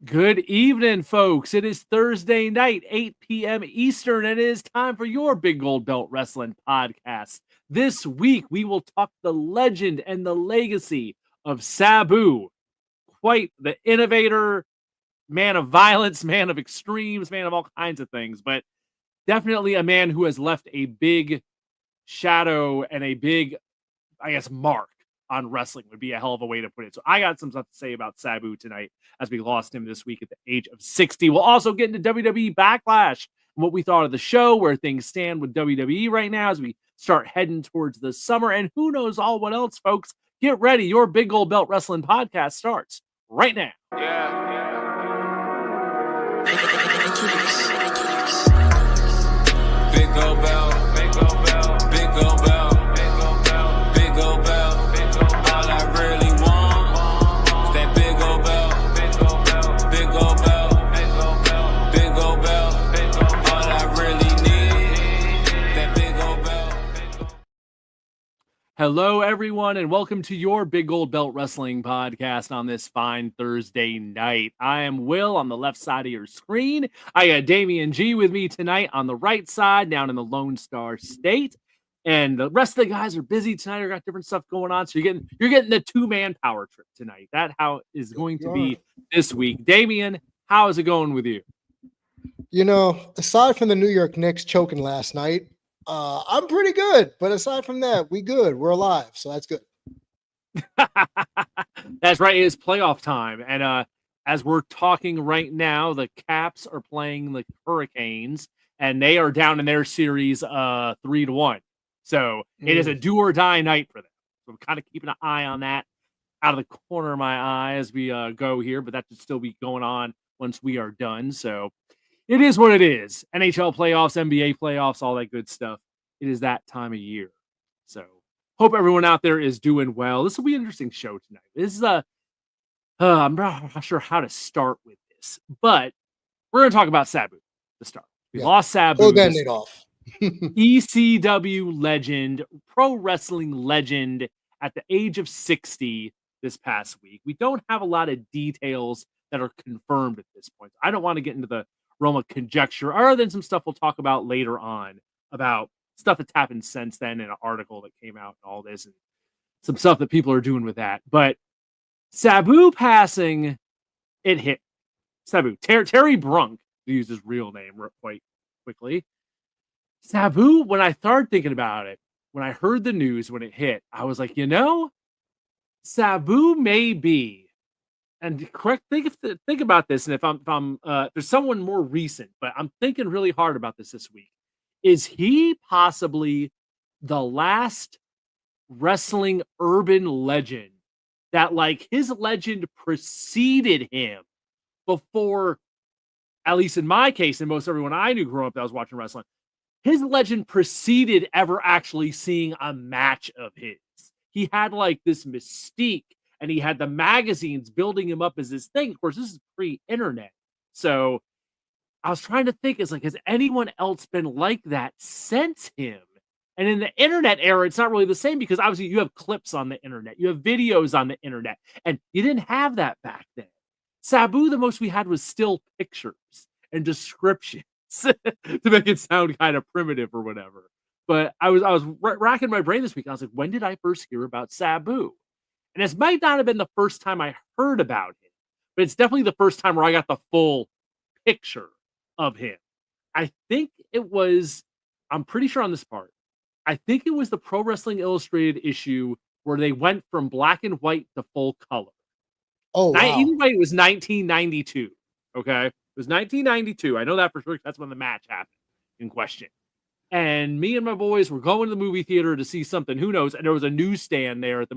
Good evening, folks. It is Thursday night, 8 p.m. Eastern, and it is time for your Big Gold Belt Wrestling podcast. This week, we will talk the legend and the legacy of Sabu. Quite the innovator, man of violence, man of extremes, man of all kinds of things, but definitely a man who has left a big shadow and a big, mark on wrestling would be a hell of a way to put it. So I got some stuff to say about Sabu tonight as we lost him this week at the age of 60. We'll also get into WWE Backlash and what we thought of the show, where things stand with WWE right now as we start heading towards the summer. And who knows all what else, folks. Get ready. Your Big Gold Belt Wrestling podcast starts right now. Big Gold Belt, Big Gold Belt, Big Gold Belt, Big Gold Belt, Big Gold Belt. All I really want is that Big Gold Belt, Big Gold Belt, Big Gold Belt, Big Gold Belt, Big Gold Belt. All I really need that Big Gold Belt. Hello, everyone, and welcome to your Big Gold Belt Wrestling podcast on this fine Thursday night. I am Will on the left side of your screen. I got Damian G with me tonight on the right side, down in the Lone Star State. And the rest of the guys are busy tonight. Or got different stuff going on. So you're getting the two-man power trip tonight. That how is going to be this week. Damian, how is it going with you? You know, aside from the New York Knicks choking last night, I'm pretty good. But aside from that, we good. We're alive. So that's good. That's right. It is playoff time. And as we're talking right now, the Caps are playing the Hurricanes, and they are down in their series 3-1. So it is a do or die night for them. So I'm kind of keeping an eye on that out of the corner of my eye as we go here, but that should still be going on once we are done. So it is what it is. NHL playoffs, NBA playoffs, all that good stuff. It is that time of year. So hope everyone out there is doing well. This will be an interesting show tonight. This is I'm not sure how to start with this, but we're going to talk about Sabu to start. We lost Sabu. Then it off. ECW legend, pro wrestling legend at the age of 60 this past week. We don't have a lot of details that are confirmed at this point. I don't want to get into the realm of conjecture, other than some stuff we'll talk about later on about stuff that's happened since then in an article that came out and all this, and some stuff that people are doing with that. But Sabu passing, it hit. Sabu, Terry Brunk, to use his real name quite quickly. Sabu, when I started thinking about it, when I heard the news, when it hit, I was like, Sabu may be, and think about this, and if I'm there's someone more recent, but I'm thinking really hard about this week. Is he possibly the last wrestling urban legend that, like, his legend preceded him before, at least in my case, and most everyone I knew growing up that was watching wrestling, his legend preceded ever actually seeing a match of his. He had like this mystique, and he had the magazines building him up as this thing. Of course, this is pre-internet. So I was trying to think, has anyone else been like that since him? And in the internet era, it's not really the same, because obviously you have clips on the internet, you have videos on the internet, and you didn't have that back then. Sabu, the most we had was still pictures and descriptions to make it sound kind of primitive or whatever. But I was racking my brain this week. I was like, when did I first hear about Sabu? And this might not have been the first time I heard about him, but it's definitely the first time where I got the full picture of him. I think it was, I'm pretty sure on this part, I think it was the Pro Wrestling Illustrated issue where they went from black and white to full color. Oh, wow. Even though it was 1992. Okay. It was 1992. I know that for sure. That's when the match happened in question. And me and my boys were going to the movie theater to see something. Who knows? And there was a newsstand there at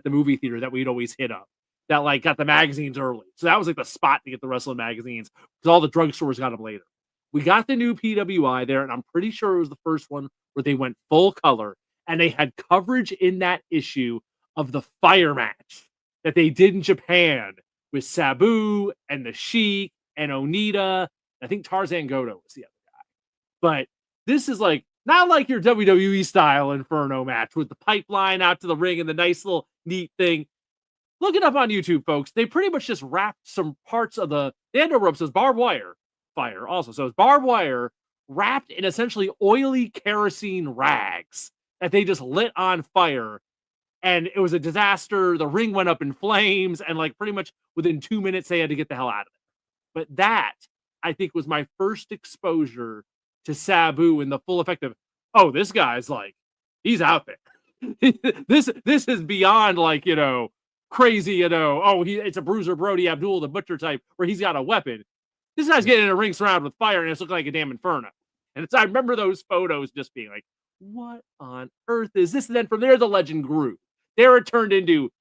the movie theater that we'd always hit up that like got the magazines early. So that was like the spot to get the wrestling magazines, because all the drugstores got them later. We got the new PWI there, and I'm pretty sure it was the first one where they went full color, and they had coverage in that issue of the fire match that they did in Japan with Sabu and the Sheik and Onita. I think Tarzan Goto was the other guy. But this is like not like your WWE style Inferno match with the pipeline out to the ring and the nice little neat thing. Look it up on YouTube, folks. They pretty much just wrapped some parts of they had no ropes, it was barbed wire fire also. So it's barbed wire wrapped in essentially oily kerosene rags that they just lit on fire. And it was a disaster. The ring went up in flames, and like pretty much within 2 minutes, they had to get the hell out of it. But that, I think, was my first exposure to Sabu and the full effect of, oh, this guy's like, he's out there. this is beyond like, crazy, it's a Bruiser Brody Abdul the Butcher type where he's got a weapon. This guy's getting in a ring surrounded with fire and it's looking like a damn inferno. And I remember those photos just being like, what on earth is this? And then from there, the legend grew. There it turned into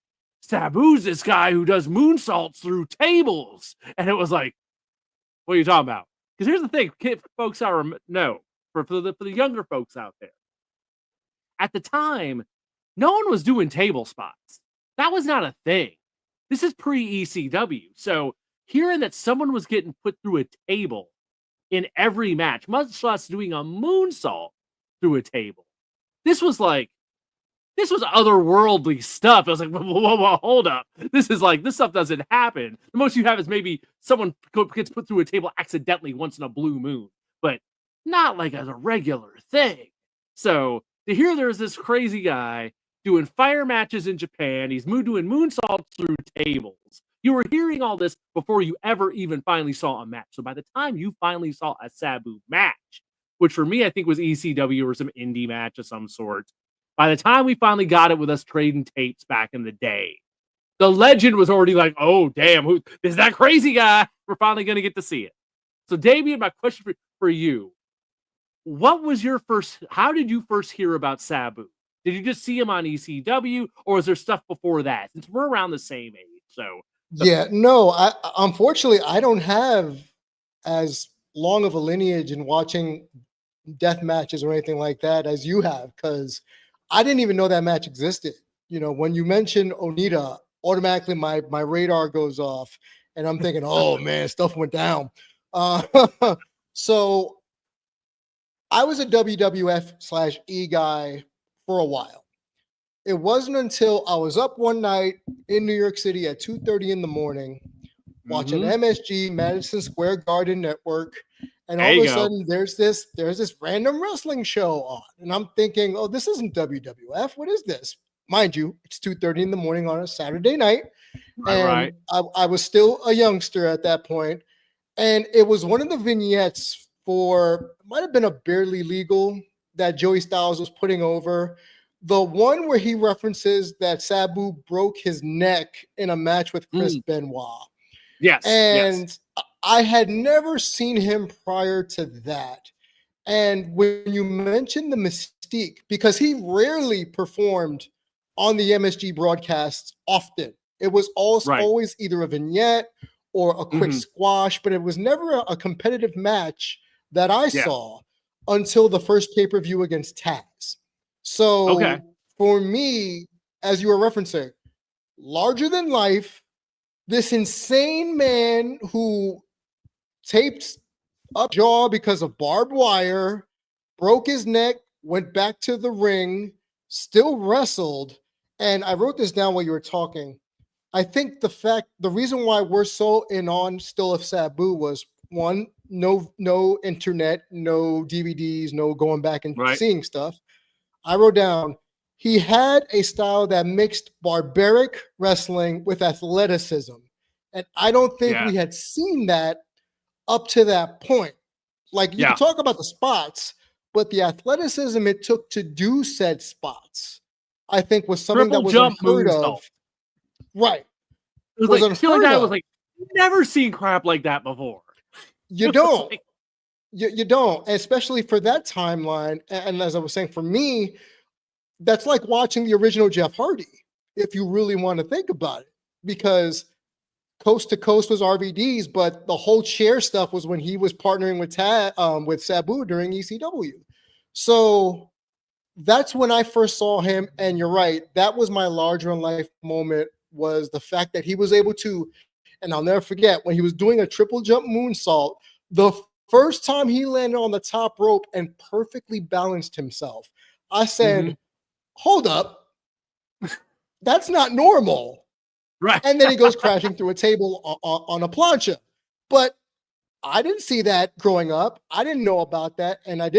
Sabu's this guy who does moonsaults through tables. And it was like, what are you talking about? Because here's the thing, folks know, for the younger folks out there. At the time, no one was doing table spots. That was not a thing. This is pre-ECW. So hearing that someone was getting put through a table in every match, much less doing a moonsault through a table, this was otherworldly stuff. I was like, whoa, hold up. This stuff doesn't happen. The most you have is maybe someone gets put through a table accidentally once in a blue moon, but not like as a regular thing. So to hear there's this crazy guy doing fire matches in Japan, he's doing moonsaults through tables. You were hearing all this before you ever even finally saw a match. So by the time you finally saw a Sabu match, which for me, I think was ECW or some indie match of some sort, by the time we finally got it with us trading tapes back in the day, the legend was already like, oh, damn, who is that crazy guy? We're finally going to get to see it. So, Damien, my question for you, how did you first hear about Sabu? Did you just see him on ECW, or was there stuff before that? Since we're around the same age, so. Yeah, no, unfortunately, I don't have as long of a lineage in watching death matches or anything like that as you have, because I didn't even know that match existed. When you mention Onita, automatically my radar goes off and I'm thinking, oh man, stuff went down. So I was a WWF/E guy for a while. It wasn't until I was up one night in New York City at 2:30 in the morning watching MSG, Madison Square Garden Network, and all of a sudden there's this random wrestling show on, and I'm thinking, oh, this isn't WWF. What is this? Mind you, it's 2:30 in the morning on a Saturday night, and I was still a youngster at that point, and it was one of the vignettes for, might have been a Barely Legal that Joey Styles was putting over. The one where he references that Sabu broke his neck in a match with Chris Benoit. Yes. And I had never seen him prior to that. And when you mentioned the mystique, because he rarely performed on the MSG broadcasts often, it was always either a vignette or a quick squash, but it was never a competitive match that I saw until the first pay-per-view against Taz. So for me, as you were referencing, larger than life, this insane man who taped up jaw because of barbed wire, broke his neck, went back to the ring, still wrestled. And I wrote this down while you were talking. I think the reason why we're so in on still of Sabu was, one, no internet, no DVDs, no going back and seeing stuff. I wrote down, he had a style that mixed barbaric wrestling with athleticism. And I don't think we had seen that up to that point. Like, you can talk about the spots, but the athleticism it took to do said spots, I think, was something that was unheard of. Right. It was unheard of. I was like, never seen crap like that before. You don't. You don't, especially for that timeline. And as I was saying, for me, that's like watching the original Jeff Hardy, if you really want to think about it, because Coast to Coast was RVD's, but the whole chair stuff was when he was partnering with Sabu during ECW. So that's when I first saw him. And you're right, that was my larger in life moment, was the fact that he was able to, and I'll never forget, when he was doing a triple jump moonsault, the first time he landed on the top rope and perfectly balanced himself, I said, hold up, that's not normal. Right. and then he goes crashing through a table on a plancha. But I didn't see that growing up. I didn't know about that, and we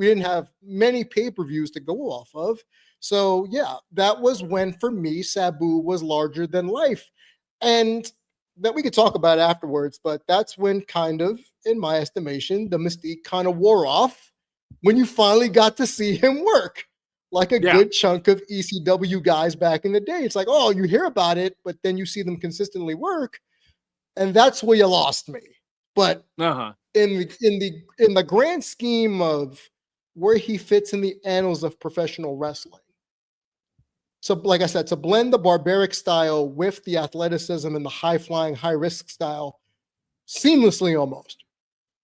didn't have many pay-per-views to go off of. So yeah, that was when for me Sabu was larger than life. And that we could talk about afterwards, but that's when kind of, in my estimation, the mystique kind of wore off when you finally got to see him work. Like a Yeah. good chunk of ECW guys back in the day. It's like, oh, you hear about it, but then you see them consistently work, and that's where you lost me. But Uh-huh. in the grand scheme of where he fits in the annals of professional wrestling. So, like I said, to blend the barbaric style with the athleticism and the high flying, high risk style seamlessly almost.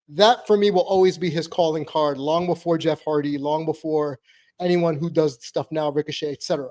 That for me will always be his calling card, long before Jeff Hardy, long before anyone who does stuff now, Ricochet, etc.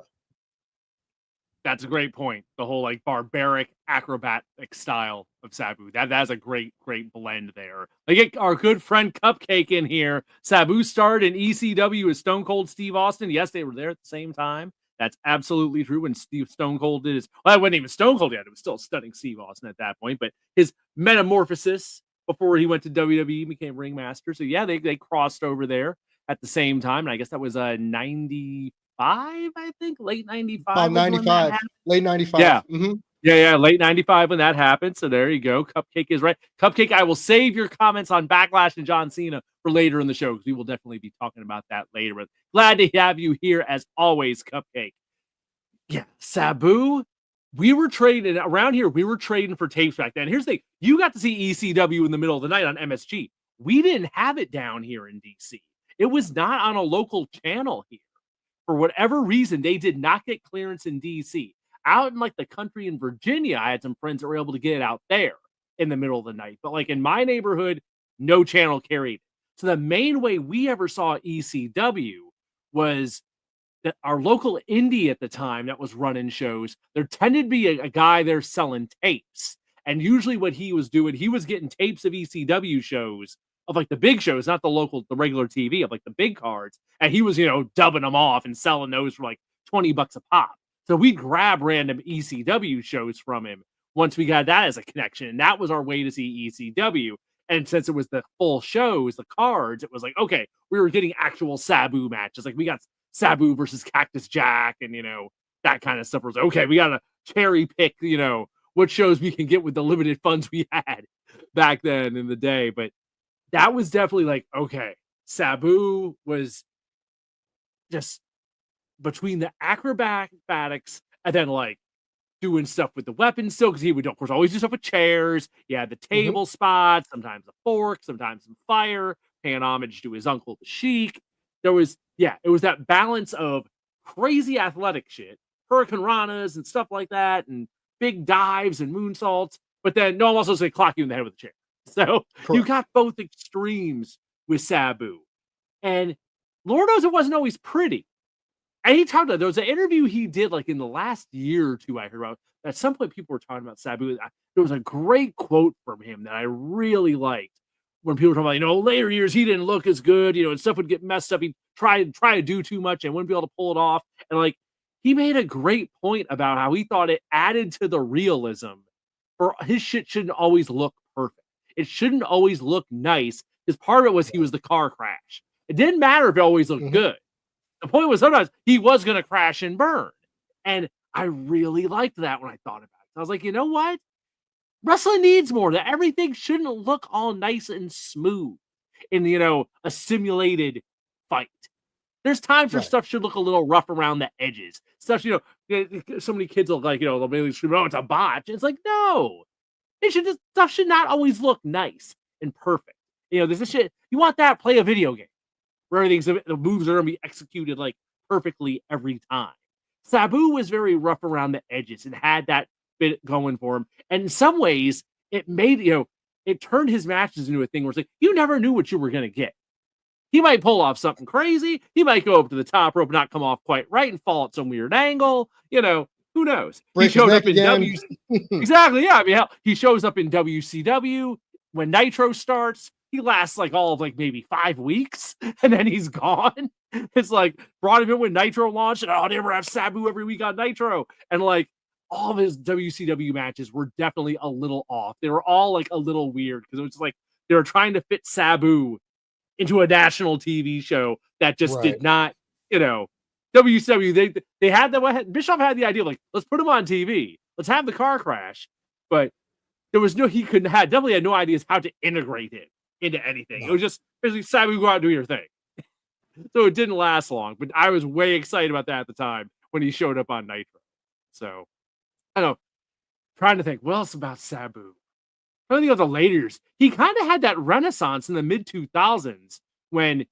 That's a great point. The whole like barbaric acrobatic style of Sabu. That's a great blend there. Like our good friend Cupcake in here. Sabu starred in ECW with Stone Cold Steve Austin. Yes, they were there at the same time. That's absolutely true. When Stone Cold did his, well, it wasn't even Stone Cold yet. It was still stunning Steve Austin at that point. But his metamorphosis before he went to WWE, became ringmaster. So yeah, they crossed over there at the same time. And I guess that was 95, I think, late 95 was when that 95, happened. late 95. Yeah. Mm-hmm. Yeah, late 95 when that happened. So there you go. Cupcake is right. Cupcake, I will save your comments on Backlash and John Cena for later in the show because we will definitely be talking about that later. But glad to have you here as always, Cupcake. Yeah, Sabu, we were trading around here. We were trading for tapes back then. Here's the thing. You got to see ECW in the middle of the night on MSG. We didn't have it down here in DC. It was not on a local channel here. For whatever reason, they did not get clearance in DC. Out in like the country in Virginia, I had some friends that were able to get it out there in the middle of the night. But like in my neighborhood, no channel carried it. So the main way we ever saw ECW was that our local indie at the time that was running shows, there tended to be a guy there selling tapes. And usually what he was doing, he was getting tapes of ECW shows, of like the big shows, not the regular TV, of like the big cards. And he was, dubbing them off and selling those for like $20 a pop. So we'd grab random ECW shows from him once we got that as a connection. And that was our way to see ECW. And since it was the full shows, the cards, it was like, okay, we were getting actual Sabu matches. Like we got Sabu versus Cactus Jack and, that kind of stuff. It was okay, we got to cherry pick, what shows we can get with the limited funds we had back then in the day. But that was definitely like, okay, Sabu was just between the acrobatics and then like doing stuff with the weapons still, because he would, of course, always do stuff with chairs. Yeah, the table spots, sometimes a fork, sometimes some fire, paying homage to his uncle, the Sheik. It was that balance of crazy athletic shit, Hurricane Ranas and stuff like that, and big dives and moonsaults. But then, no, I'm also saying clock you in the head with a chair. So you got both extremes with Sabu. And Lord knows it wasn't always pretty. And he talked about, there was an interview he did like in the last year or two I heard about. At some point, people were talking about Sabu. There was a great quote from him that I really liked when people were talking about, later years, he didn't look as good, and stuff would get messed up. He'd try to do too much and wouldn't be able to pull it off. And like, he made a great point about how he thought it added to the realism. For his shit shouldn't always look perfect. It shouldn't always look nice, because part of it was he was the car crash. It didn't matter if it always looked good. The point was sometimes he was going to crash and burn. And I really liked that when I thought about it. I was like, you know what? Wrestling needs more. That everything shouldn't look all nice and smooth in, a simulated fight. There's times where stuff should look a little rough around the edges. Stuff, so many kids will like, they'll maybe scream, oh, it's a botch. It's like, no. Stuff should not always look nice and perfect. There's this shit. You want that? Play a video game where the moves are going to be executed like perfectly every time. Sabu was very rough around the edges and had that bit going for him. And in some ways, it made, it turned his matches into a thing where it's like, you never knew what you were going to get. He might pull off something crazy. He might go up to the top rope, not come off quite right and fall at some weird angle. Who knows? Break he showed up in Exactly. Yeah. I mean, hell, he shows up in WCW when Nitro starts. He lasts like all of like maybe 5 weeks and then he's gone. It's like brought him in when Nitro launched and they ever have Sabu every week on Nitro. And like, all of his WCW matches were definitely a little off. They were all like a little weird because it was like they were trying to fit Sabu into a national TV show that just Right. did not, WCW. They had Bischoff had the idea of like, let's put him on TV, let's have the car crash, but there was he definitely had no ideas how to integrate it into anything. It was just basically Sabu, go out and do your thing. So it didn't last long, but I was way excited about that at the time when he showed up on Nitro. So I don't know, trying to think what else about Sabu. I think of the later years, he kind of had that renaissance in the mid 2000s when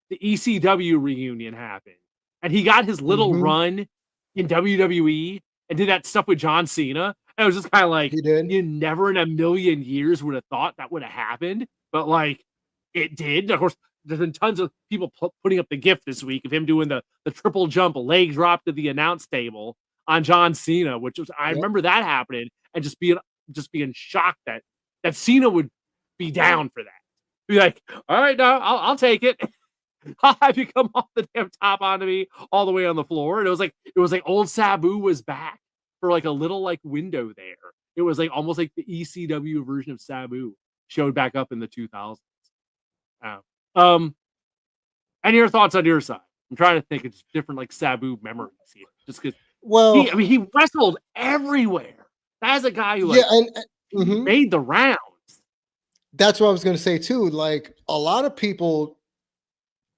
the ECW reunion happened, and he got his little run in WWE and did that stuff with John Cena. And it was just kind of like, you never in a million years would have thought that would have happened, but like it did. Of course, there's been tons of people putting up the GIF this week of him doing the triple jump leg drop to the announce table on John Cena, which was I remember that happening and just being shocked that Cena would be down for that. Be like, all right, now I'll take it. I'll have you come off the damn top onto me all the way on the floor. And it was like old Sabu was back for like a little like window there. It was like almost like the ECW version of Sabu showed back up in the 2000s. Any other thoughts on your side? I'm trying to think of just different like Sabu memories here. Just because he wrestled everywhere. That's a guy who made the rounds. That's what I was going to say too. Like a lot of people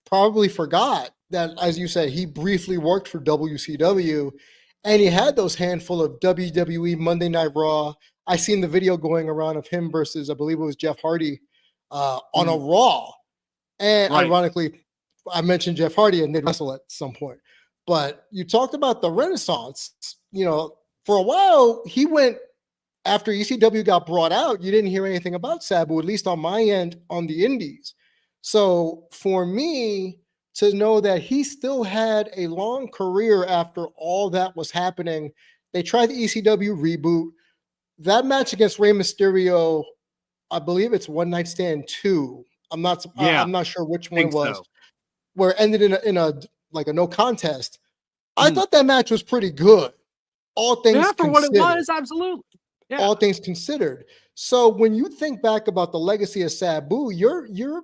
probably forgot that, as you said, he briefly worked for WCW, and he had those handful of WWE Monday Night Raw. I seen the video going around of him versus, I believe it was Jeff Hardy, on a Raw. And ironically, I mentioned Jeff Hardy and they'd wrestle at some point. But you talked about the Renaissance. For a while, he went after ECW got brought out. You didn't hear anything about Sabu, at least on my end, on the indies. So for me to know that he still had a long career after all that was happening, they tried the ECW reboot. That match against Rey Mysterio, I believe it's One Night Stand 2. I'm not sure which one it was, where it ended in a no contest. I thought that match was pretty good. All things considered. For what it was, absolutely. Yeah. All things considered. So when you think back about the legacy of Sabu, you're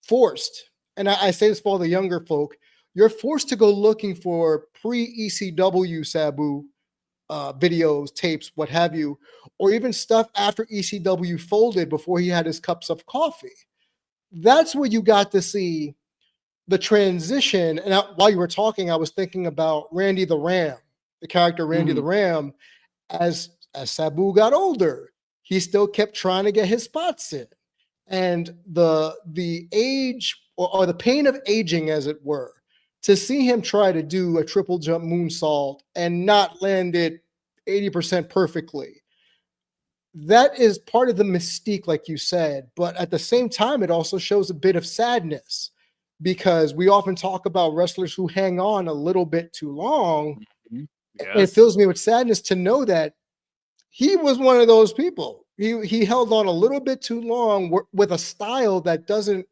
forced, and I say this for all the younger folk, you're forced to go looking for pre-ECW Sabu videos, tapes, what have you, or even stuff after ECW folded before he had his cups of coffee. That's where you got to see the transition. And while you were talking, I was thinking about Randy the Ram, the character Randy the Ram. As Sabu got older, he still kept trying to get his spots in. And the age or the pain of aging, as it were, to see him try to do a triple jump moonsault and not land it 80% perfectly, that is part of the mystique, like you said. But at the same time, it also shows a bit of sadness, because we often talk about wrestlers who hang on a little bit too long. Yes. It fills me with sadness to know that he was one of those people. He held on a little bit too long with a style that doesn't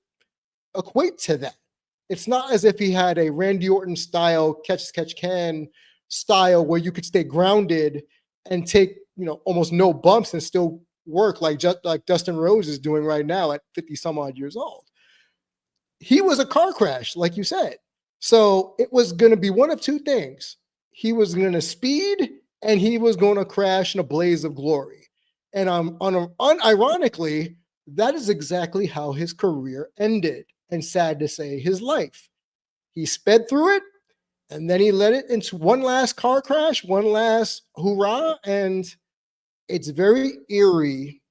equate to that. It's not as if he had a Randy Orton style, catch as catch can style, where you could stay grounded and take almost no bumps and still work like Dustin Rhodes is doing right now at 50 some odd years old. He was a car crash, like you said. So it was going to be one of two things. He was going to speed, and he was going to crash in a blaze of glory. And unironically, that is exactly how his career ended. And sad to say, his life. He sped through it, and then he led it into one last car crash, one last hurrah. And it's very eerie,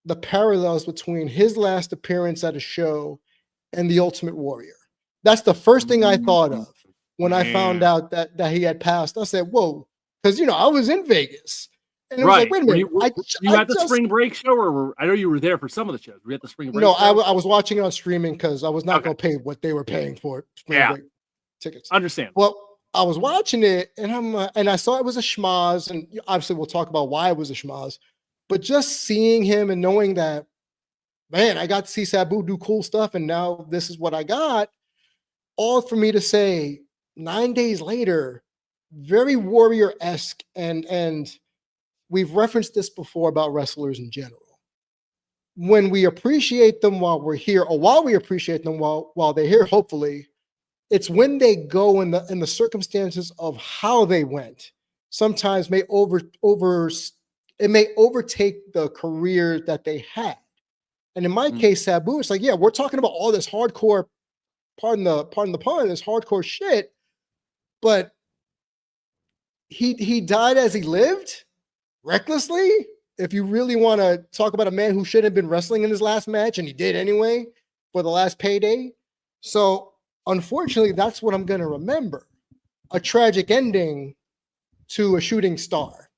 the parallels between his last appearance at a show and the Ultimate Warrior. That's the first thing I thought of when I found out that he had passed. I said, whoa, because I was in Vegas. And it was like, wait a minute. You at the spring break show, or I know you were there for some of the shows. Were you at the spring break? No, show? I was watching it on streaming because I was not going to pay what they were paying for spring break tickets. Understand. Well, I was watching it, and and I saw it was a schmoz, and obviously we'll talk about why it was a schmoz. But just seeing him and knowing that, man, I got to see Sabu do cool stuff, and now this is what I got. All for me to say, 9 days later, very warrior-esque, and we've referenced this before about wrestlers in general. When we appreciate them while we're here, or while we appreciate them while they're here, hopefully, it's when they go in the circumstances of how they went. Sometimes it may overtake the career that they had. And in my case, Sabu, it's like, yeah, we're talking about all this hardcore, pardon the pun, this hardcore shit, but he died as he lived, recklessly. If you really want to talk about a man who shouldn't have been wrestling in his last match, and he did anyway for the last payday. So unfortunately, that's what I'm going to remember. A tragic ending to a shooting star.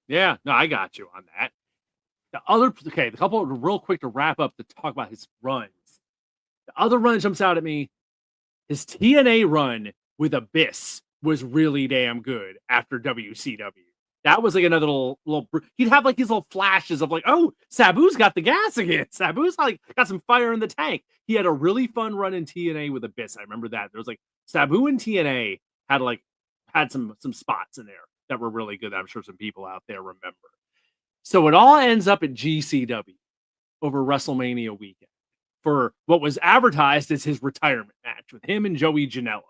Yeah, no, I got you on that. The couple real quick to wrap up to talk about his runs. The other run jumps out at me. His TNA run with Abyss was really damn good after WCW. That was like another little. He'd have like these little flashes of like, oh, Sabu's got the gas again. Sabu's like got some fire in the tank. He had a really fun run in TNA with Abyss. I remember that. There was like Sabu and TNA had some spots in there that were really good. That I'm sure some people out there remember. So it all ends up at GCW over WrestleMania weekend for what was advertised as his retirement match with him and Joey Janela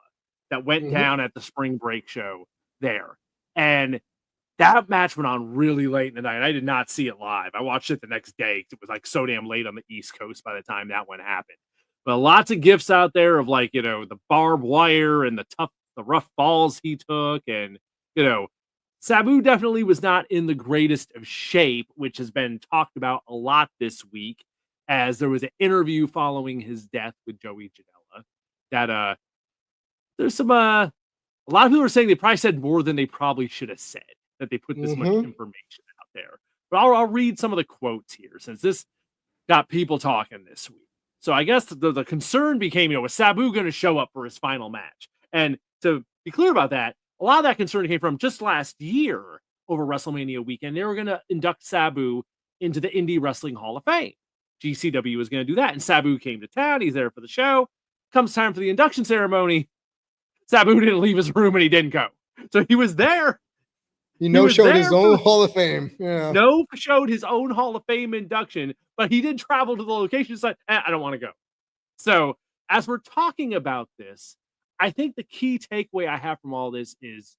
that went down at the spring break show there. And that match went on really late in the night. I did not see it live. I watched it the next day because it was like so damn late on the East Coast by the time that one happened. But lots of gifts out there of like, the barbed wire and the rough falls he took. And, Sabu definitely was not in the greatest of shape, which has been talked about a lot this week, as there was an interview following his death with Joey Janela that there's some a lot of people are saying they probably said more than they probably should have said, that they put this much information out there. But I'll read some of the quotes here since this got people talking this week. So I guess the concern became, was Sabu going to show up for his final match? And to be clear about that, a lot of that concern came from just last year over WrestleMania weekend. They were going to induct Sabu into the Indie Wrestling Hall of Fame. GCW was going to do that. And Sabu came to town. He's there for the show. Comes time for the induction ceremony. Sabu didn't leave his room and he didn't go. So he was there. He no-showed his own Hall of Fame. Yeah. No-showed his own Hall of Fame induction, but he did travel to the location and said, I don't want to go. So as we're talking about this, I think the key takeaway I have from all this is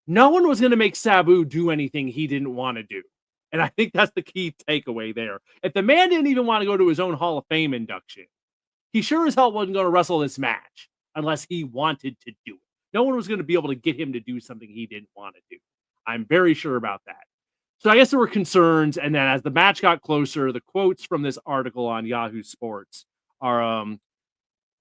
no one was going to make Sabu do anything he didn't want to do. And I think that's the key takeaway there. If the man didn't even want to go to his own Hall of Fame induction, he sure as hell wasn't going to wrestle this match unless he wanted to do it. No one was going to be able to get him to do something he didn't want to do. I'm very sure about that. So I guess there were concerns. And then as the match got closer, the quotes from this article on Yahoo Sports are,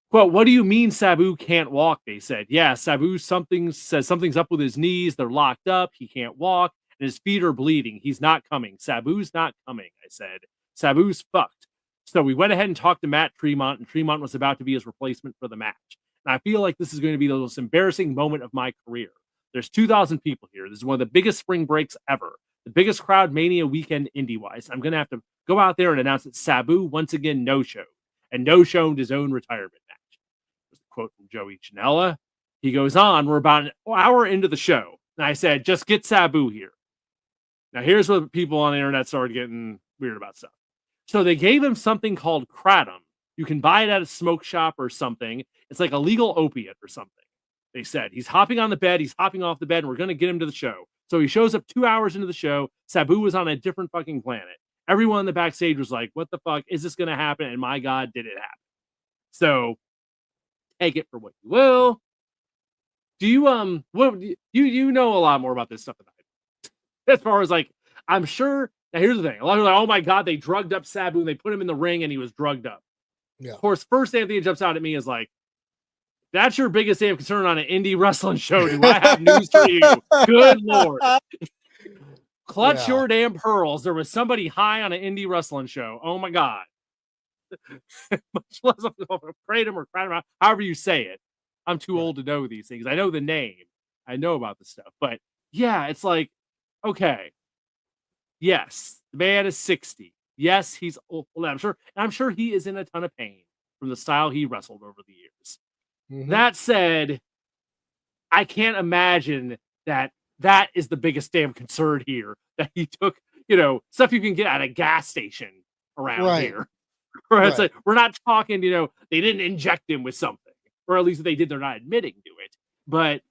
quote, "What do you mean Sabu can't walk?" They said. Yeah, Sabu says something's up with his knees. They're locked up. He can't walk. And his feet are bleeding. He's not coming. Sabu's not coming, I said. Sabu's fucked. So we went ahead and talked to Matt Tremont, and Tremont was about to be his replacement for the match. And I feel like this is going to be the most embarrassing moment of my career. There's 2,000 people here. This is one of the biggest spring breaks ever. The biggest crowd Mania weekend indie-wise. I'm going to have to go out there and announce that Sabu once again no-showed. And no-showed his own retirement match. There's a quote from Joey Janela. He goes on, we're about an hour into the show. And I said, just get Sabu here. Now here's what people on the internet started getting weird about stuff. So they gave him something called kratom. You can buy it at a smoke shop or something. It's like a legal opiate or something. They said he's hopping on the bed. He's hopping off the bed. And we're going to get him to the show. So he shows up 2 hours into the show. Sabu was on a different fucking planet. Everyone in the backstage was like, what the fuck? Is this going to happen? And my God, did it happen? So take it for what you will. Do you, you know a lot more about this stuff than I do. As far as like, I'm sure. Now here's the thing. A lot of people are like, oh my God, they drugged up Sabu and they put him in the ring and he was drugged up. Yeah. Of course, first thing that jumps out at me is like, that's your biggest damn concern on an indie wrestling show. Do I have news for you? Good Lord. Clutch your damn pearls. There was somebody high on an indie wrestling show. Oh my God. Much less kratom or kratom, however you say it. I'm too old to know these things. I know the name. I know about the stuff. But yeah, it's like, okay. Yes, the man is 60. Yes, he's old. I'm sure he is in a ton of pain from the style he wrestled over the years. Mm-hmm. That said, I can't imagine that is the biggest damn concern here, that he took, stuff you can get at a gas station around Right. here. Or it's Right. like, we're not talking, they didn't inject him with something, or at least if they did, they're not admitting to it. But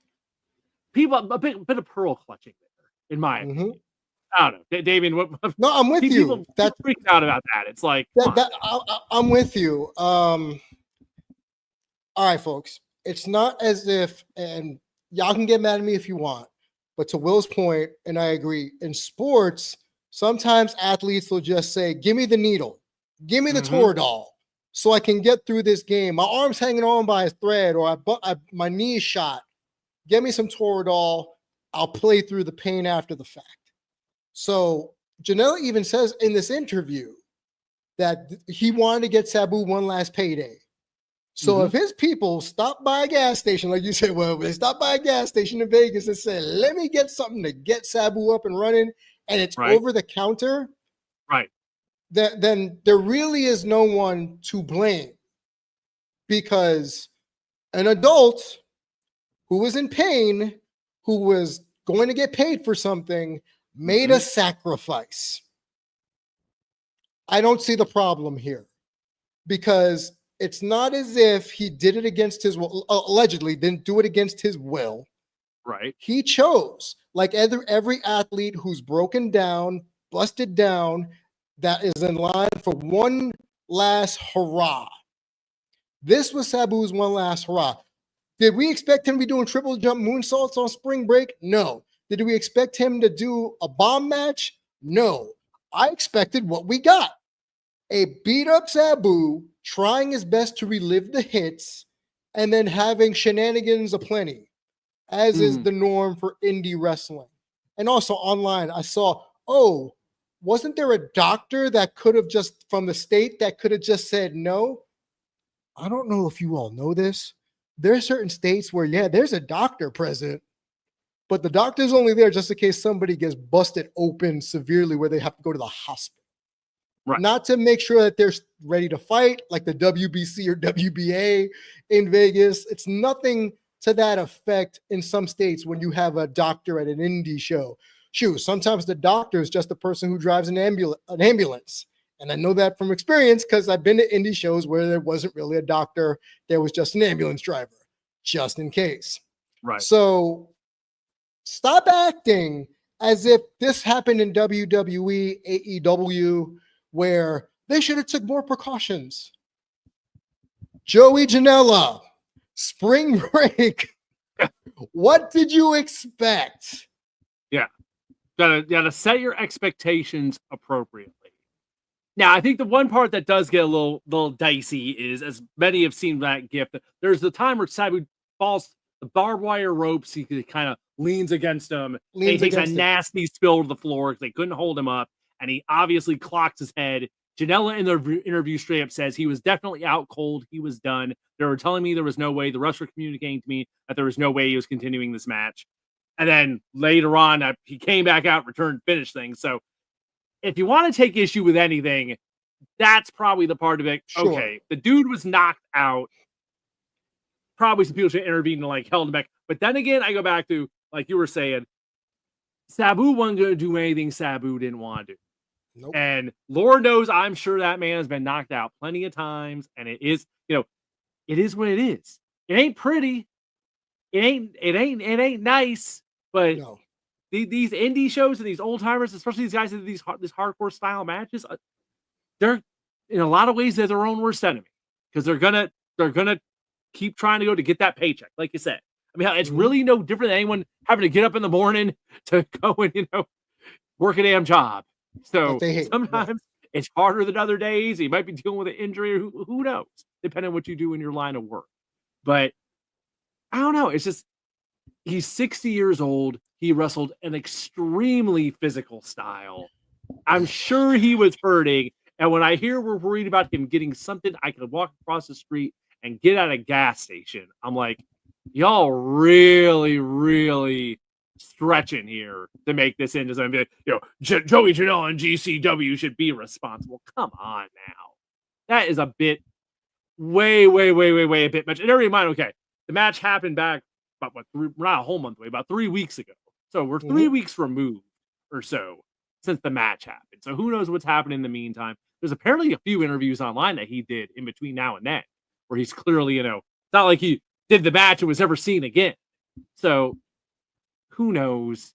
people, a bit of pearl clutching there, in my Mhm. opinion. I don't know, Damien. What No, I'm with people you. That freaking out about that? It's like, come that on. I'm with you. All right, folks. It's not as if, and y'all can get mad at me if you want, but to Will's point, and I agree, in sports, sometimes athletes will just say, "Give me the needle, give me the Mhm. Toradol, so I can get through this game. My arm's hanging on by a thread, or my knee is shot. Get me some Toradol. I'll play through the pain after the fact." So Janela even says in this interview that he wanted to get Sabu one last payday. So if Mhm. his people stop by a gas station, like you said, well, they stop by a gas station in Vegas and say, "Let me get something to get Sabu up and running," and it's Right. over the counter, Right. then there really is no one to blame, because an adult who was in pain, who was going to get paid for something, made a Mhm. sacrifice. I don't see the problem here, because it's not as if he did it against his will, allegedly didn't do it against his will. Right. He chose, like every athlete who's broken down, busted down, that is in line for one last hurrah. This was Sabu's one last hurrah. Did we expect him to be doing triple jump moonsaults on spring break? No. Did we expect him to do a bomb match? No. I expected what we got: a beat up Sabu trying his best to relive the hits, and then having shenanigans aplenty, as is Mm. the norm for indie wrestling. And also online, I saw, oh, wasn't there a doctor that could have just, from the state, that could have just said no? I don't know if you all know this. There are certain states where, yeah, there's a doctor present, but the doctor's only there just in case somebody gets busted open severely where they have to go to the hospital. Right. Not to make sure that they're ready to fight like the WBC or WBA in Vegas. It's nothing to that effect in some states when you have a doctor at an indie show. Shoot, sometimes the doctor is just the person who drives an ambulance. And I know that from experience because I've been to indie shows where there wasn't really a doctor, there was just an ambulance driver, just in case. Right. So stop acting as if this happened in WWE, AEW, where they should have took more precautions. Joey Janela, spring break. What did you expect? Yeah. Gotta set your expectations appropriately. Now, I think the one part that does get a little dicey is, as many have seen that GIF, there's the time where Sabu falls the barbed wire ropes. He kind of leans against them, and he Leans takes a against it. nasty spill to the floor because they couldn't hold him up, and he obviously clocks his head. Janela in the interview straight up says he was definitely out cold. He was done. They were telling me there was no way. The refs were communicating to me that there was no way he was continuing this match. And then later on, he came back out, returned, finished things. So if you want to take issue with anything, that's probably the part of it. Sure. Okay, the dude was knocked out. Probably some people should intervene and like held him back. But then again, I go back to, like you were saying, Sabu wasn't going to do anything Sabu didn't want to do. Nope. And Lord knows, I'm sure that man has been knocked out plenty of times. And it is, it is what it is. It ain't pretty. It ain't nice. But No. these indie shows and these old timers, especially these guys that do these hardcore style matches, they're in a lot of ways they're their own worst enemy, because they're gonna keep trying to go to get that paycheck, like you said. I mean, it's really no different than anyone having to get up in the morning to go and work a damn job. That So they hate. Right. sometimes it's harder than other days. You might be dealing with an injury, or who knows, depending on what you do in your line of work. But I don't know. It's just, he's 60 years old. He wrestled an extremely physical style. I'm sure he was hurting. And when I hear we're worried about him getting something I could walk across the street and get at a gas station, I'm like, y'all really, really stretching here to make this into something. Joey Janela and GCW should be responsible. Come on now. That is a bit way, way, way, way, way a bit much. And everybody in mind, okay, the match happened back about not a whole month away, about 3 weeks ago. So we're 3 weeks removed or so since the match happened. So who knows what's happening in the meantime? There's apparently a few interviews online that he did in between now and then, where he's clearly, it's not like he did the match and was ever seen again. So who knows?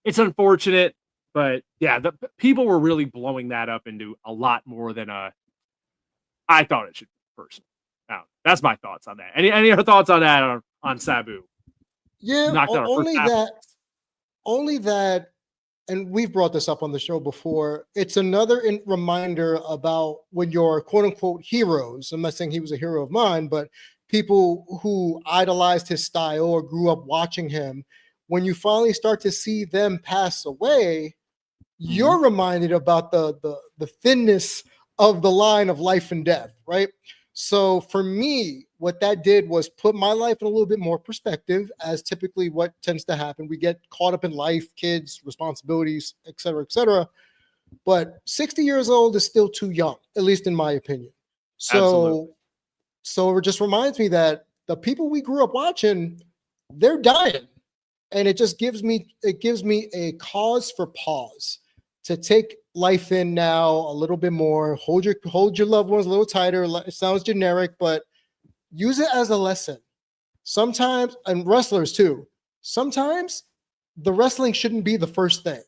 It's unfortunate, but yeah, the people were really blowing that up into a lot more than I thought it should be personally. Now, that's my thoughts on that. Any other thoughts on that on Sabu? Yeah, Knocked out our only first half. only that, and we've brought this up on the show before. It's another reminder about when your quote unquote heroes. I'm not saying he was a hero of mine, but people who idolized his style or grew up watching him. When you finally start to see them pass away, you're reminded about the thinness of the line of life and death, right? So for me, what that did was put my life in a little bit more perspective, as typically what tends to happen. We get caught up in life, kids, responsibilities, et cetera, et cetera. But 60 years old is still too young, at least in my opinion. Absolutely. So it just reminds me that the people we grew up watching, they're dying. And it just gives me a cause for pause to take life in now a little bit more. Hold your loved ones a little tighter. It sounds generic, but use it as a lesson. Sometimes, and wrestlers too, sometimes the wrestling shouldn't be the first thing.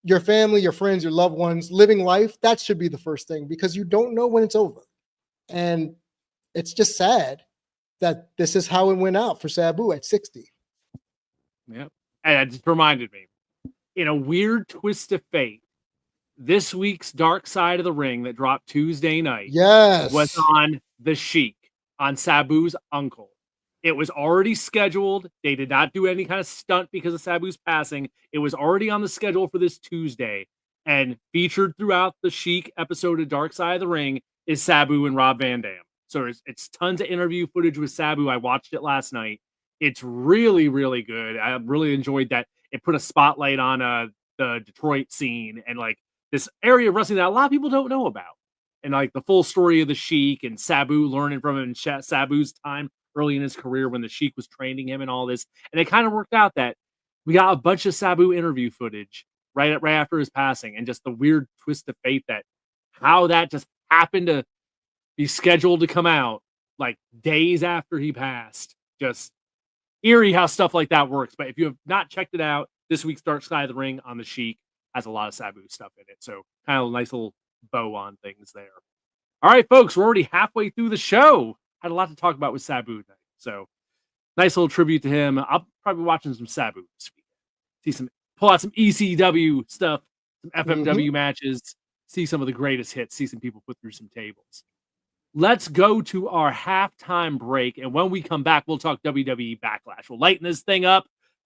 Your family, your friends, your loved ones, living life, that should be the first thing, because you don't know when it's over. And it's just sad that this is how it went out for Sabu at 60. Yeah. And it just reminded me, in a weird twist of fate, this week's Dark Side of the Ring that dropped Tuesday night was on the Sheik, on Sabu's uncle. It was already scheduled. They did not do any kind of stunt because of Sabu's passing. It was already on the schedule for this Tuesday, and featured throughout the Sheik episode of Dark Side of the Ring is Sabu and Rob Van Dam. So it's tons of interview footage with Sabu. I watched it last night. It's really, really good. I really enjoyed that. It put a spotlight on the Detroit scene and like this area of wrestling that a lot of people don't know about. And like the full story of the Sheik and Sabu, learning from him and Sabu's time early in his career when the Sheik was training him and all this. And it kind of worked out that we got a bunch of Sabu interview footage right after his passing, and just the weird twist of fate that how that just happened to be scheduled to come out like days after he passed. Just eerie how stuff like that works. But if you have not checked it out, this week's Dark Side of the Ring on the Sheik has a lot of Sabu stuff in it. So kind of a nice little bow on things there. All right, folks, we're already halfway through the show. Had a lot to talk about with Sabu tonight. So nice little tribute to him. I'll probably be watching some Sabu this week. Pull out some ECW stuff, some FMW matches, see some of the greatest hits, see some people put through some tables. Let's go to our halftime break. And when we come back, we'll talk WWE Backlash. We'll lighten this thing up.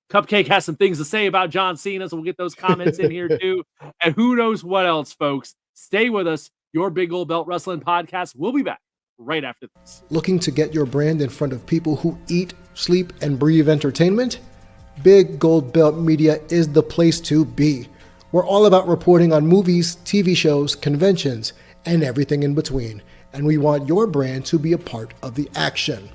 Cupcake has some things to say about John Cena, so we'll get those comments in here too. And who knows what else, folks. Stay with us. Your Big Gold Belt Wrestling Podcast. We'll be back right after this. Looking to get your brand in front of people who eat, sleep, and breathe entertainment? Big Gold Belt Media is the place to be. We're all about reporting on movies, TV shows, conventions, and everything in between. And we want your brand to be a part of the action.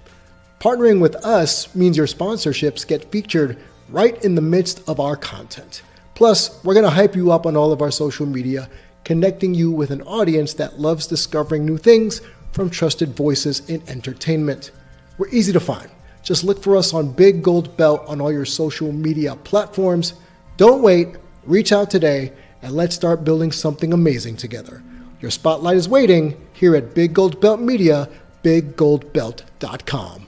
Partnering with us means your sponsorships get featured right in the midst of our content. Plus, we're going to hype you up on all of our social media, connecting you with an audience that loves discovering new things from trusted voices in entertainment. We're easy to find. Just look for us on Big Gold Belt on all your social media platforms. Don't wait, reach out today, and let's start building something amazing together. Your spotlight is waiting here at Big Gold Belt Media, biggoldbelt.com.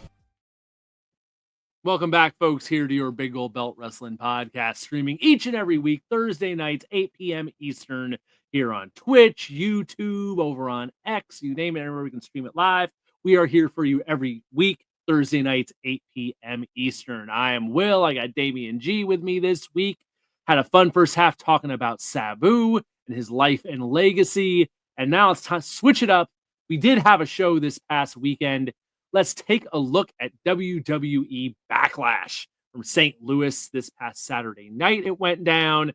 Welcome back, folks, here to your Big Gold Belt Wrestling Podcast, streaming each and every week, Thursday nights, 8 p.m. Eastern, here on Twitch, YouTube, over on X, you name it, everywhere we can stream it live. We are here for you every week, Thursday nights, 8 p.m. Eastern. I am Will. I got Damian G with me this week. Had a fun first half talking about Sabu and his life and legacy. And now it's time to switch it up. We did have a show this past weekend. Let's take a look at WWE Backlash from St. Louis this past Saturday night. It went down.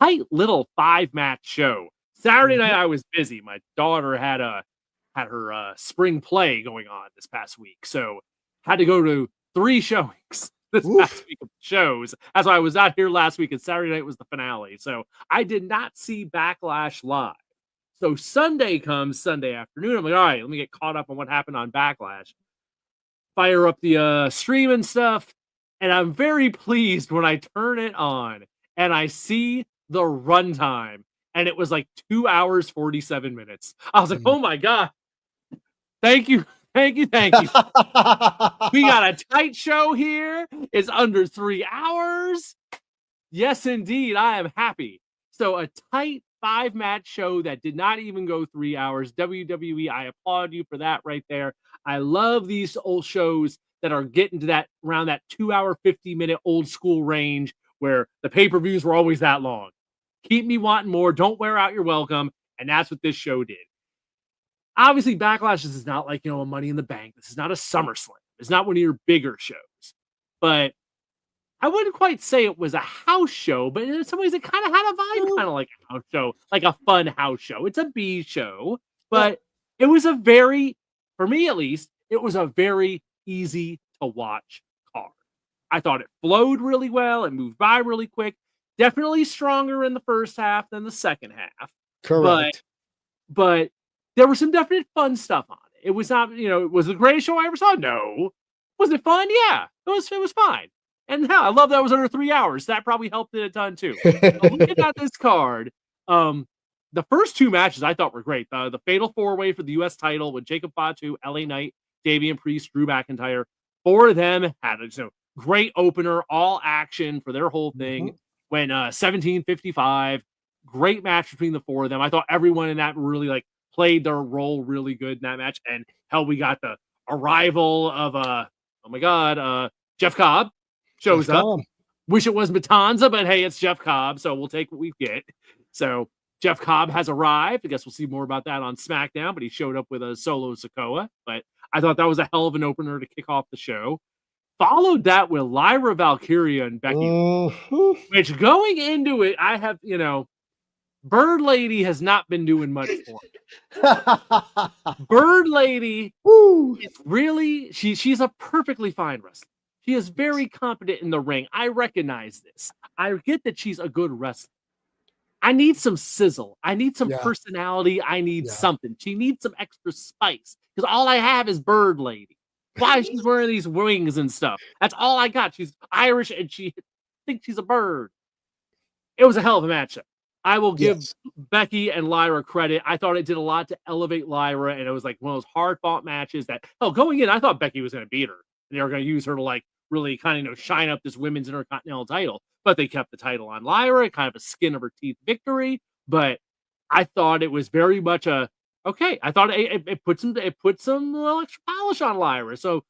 Tight little 5-match show. Saturday night I was busy. My daughter had her spring play going on this past week, so had to go to 3 showings. this Oof. past week of shows. That's why I was not here last week, and Saturday night was the finale. So I did not see Backlash live. So Sunday comes, Sunday afternoon. I'm like, all right, let me get caught up on what happened on Backlash. Fire up the stream and stuff. And I'm very pleased when I turn it on and I see the runtime. And it was like 2 hours, 47 minutes. I was like, oh my God. Thank you. Thank you. Thank you. We got a tight show here. It's under 3 hours. Yes, indeed. I am happy. So a tight 5-match show that did not even go 3 hours. WWE, I applaud you for that right there. I love these old shows that are getting to that around that 2 hour, 50-minute old school range where the pay-per-views were always that long. Keep me wanting more. Don't wear out your welcome. And that's what this show did. Obviously, Backlash is not like, a Money in the Bank. This is not a SummerSlam. It's not one of your bigger shows. But I wouldn't quite say it was a house show, but in some ways it kind of had a vibe, kind of like a house show, like a fun house show. It's a B show, but it was for me at least, it was a very easy to watch card. I thought it flowed really well. It moved by really quick. Definitely stronger in the first half than the second half. Correct. But there was some definite fun stuff on it. It was not, was it the greatest show I ever saw? No. Was it fun? Yeah. It was fine. And hell, I love that it was under 3 hours. That probably helped it a ton too. Looking at this card, the first 2 matches I thought were great. The Fatal 4-Way for the U.S. title with Jacob Fatu, LA Knight, Damian Priest, Drew McIntyre. 4 of them had a great opener, all action for their whole thing. Went 17:55. Great match between the 4 of them. I thought everyone in that really played their role really good in that match. And hell, we got the arrival of Jeff Cobb. Shows up. Wish it was Matanza, but hey, it's Jeff Cobb, so we'll take what we get. So Jeff Cobb has arrived. I guess we'll see more about that on SmackDown, but he showed up with a solo Sikoa. But I thought that was a hell of an opener to kick off the show. Followed that with Lyra Valkyria and Becky, which going into it, I have, Bird Lady has not been doing much for me. Bird Lady is really, she's a perfectly fine wrestler. She is very competent in the ring. I recognize this. I get that she's a good wrestler. I need some sizzle. I need some personality. I need something. She needs some extra spice because all I have is Bird Lady. Why she's wearing these wings and stuff? That's all I got. She's Irish and she thinks she's a bird. It was a hell of a matchup. I will give Becky and Lyra credit. I thought it did a lot to elevate Lyra, and it was like one of those hard-fought matches that, going in, I thought Becky was going to beat her. And they were going to use her to really kind of shine up this women's intercontinental title, but they kept the title on Lyra, kind of a skin of her teeth victory. But I thought it was very much I thought it put some little extra polish on Lyra. So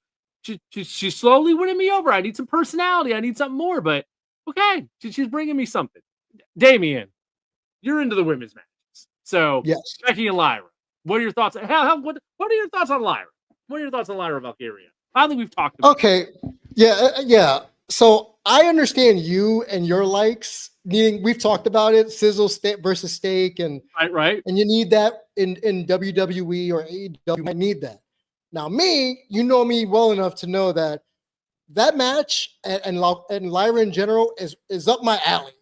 she's slowly winning me over. I need some personality. I need something more, but okay, she's bringing me something. Damian, you're into the women's matches. So Becky and Lyra, what are your thoughts? What are your thoughts on Lyra? What are your thoughts on Lyra Valkyria? I don't think we've talked about it. Yeah. So I understand you and your likes needing, we've talked about it, sizzle versus steak, and right. And you need that in WWE or AEW. I need that. Now, you know me well enough to know that match and Lyra in general is up my alley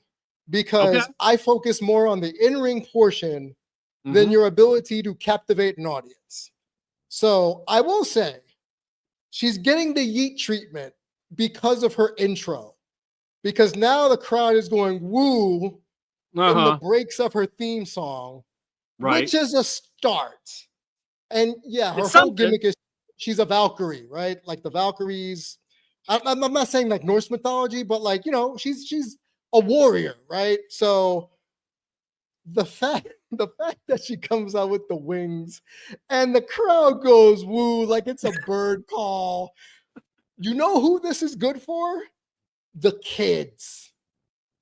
because I focus more on the in-ring portion than your ability to captivate an audience. So I will say, she's getting the yeet treatment because of her intro. Because now the crowd is going woo in the breaks of her theme song, which is a start. And her whole gimmick is she's a Valkyrie, right? Like the Valkyries. I'm not saying like Norse mythology, but she's a warrior, right? So the fact that she comes out with the wings and the crowd goes woo like it's a bird call. You know who this is good for? The kids.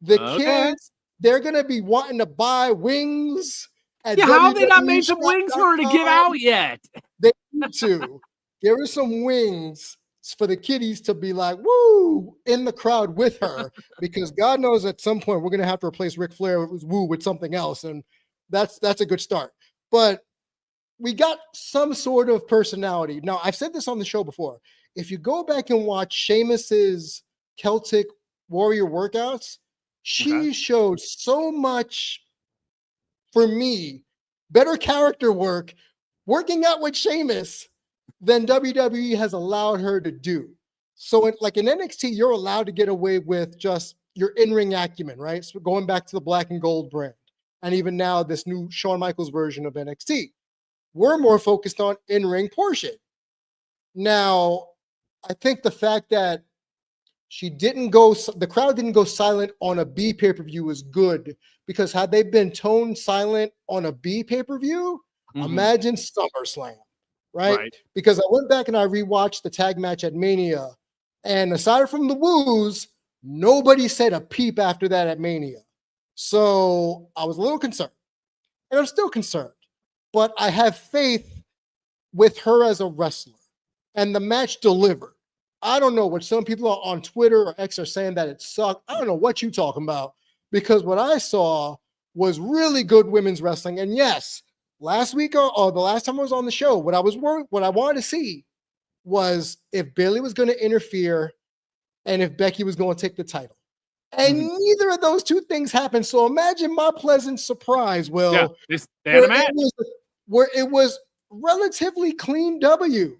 The kids, they're gonna be wanting to buy wings. How have they not made some wings for her to give out yet? They need to. There are some wings for the kiddies to be like, woo, in the crowd with her, because God knows at some point we're gonna have to replace Ric Flair with woo with something else, and that's a good start. But we got some sort of personality. Now, I've said this on the show before. If you go back and watch Sheamus's Celtic warrior workouts, she showed so much, for me, better character work working out with Sheamus than WWE has allowed her to do. So like in NXT, you're allowed to get away with just your in-ring acumen, right? So going back to the black and gold brand. And even now, this new Shawn Michaels version of NXT. We're more focused on in-ring portion. Now, I think the fact that the crowd didn't go silent on a B pay-per-view is good, because had they been tone silent on a B pay-per-view, imagine SummerSlam, right? Because I went back and I rewatched the tag match at Mania, and aside from the woos, nobody said a peep after that at Mania. So I was a little concerned, and I'm still concerned, but I have faith with her as a wrestler, and the match delivered. I don't know what some people on Twitter or X are saying that it sucked. I don't know what you're talking about, because what I saw was really good women's wrestling. And yes, last week or the last time I was on the show, what I wanted to see was if Bayley was going to interfere and if Becky was going to take the title. And neither of those two things happened. So imagine my pleasant surprise, Will, where it was relatively clean W.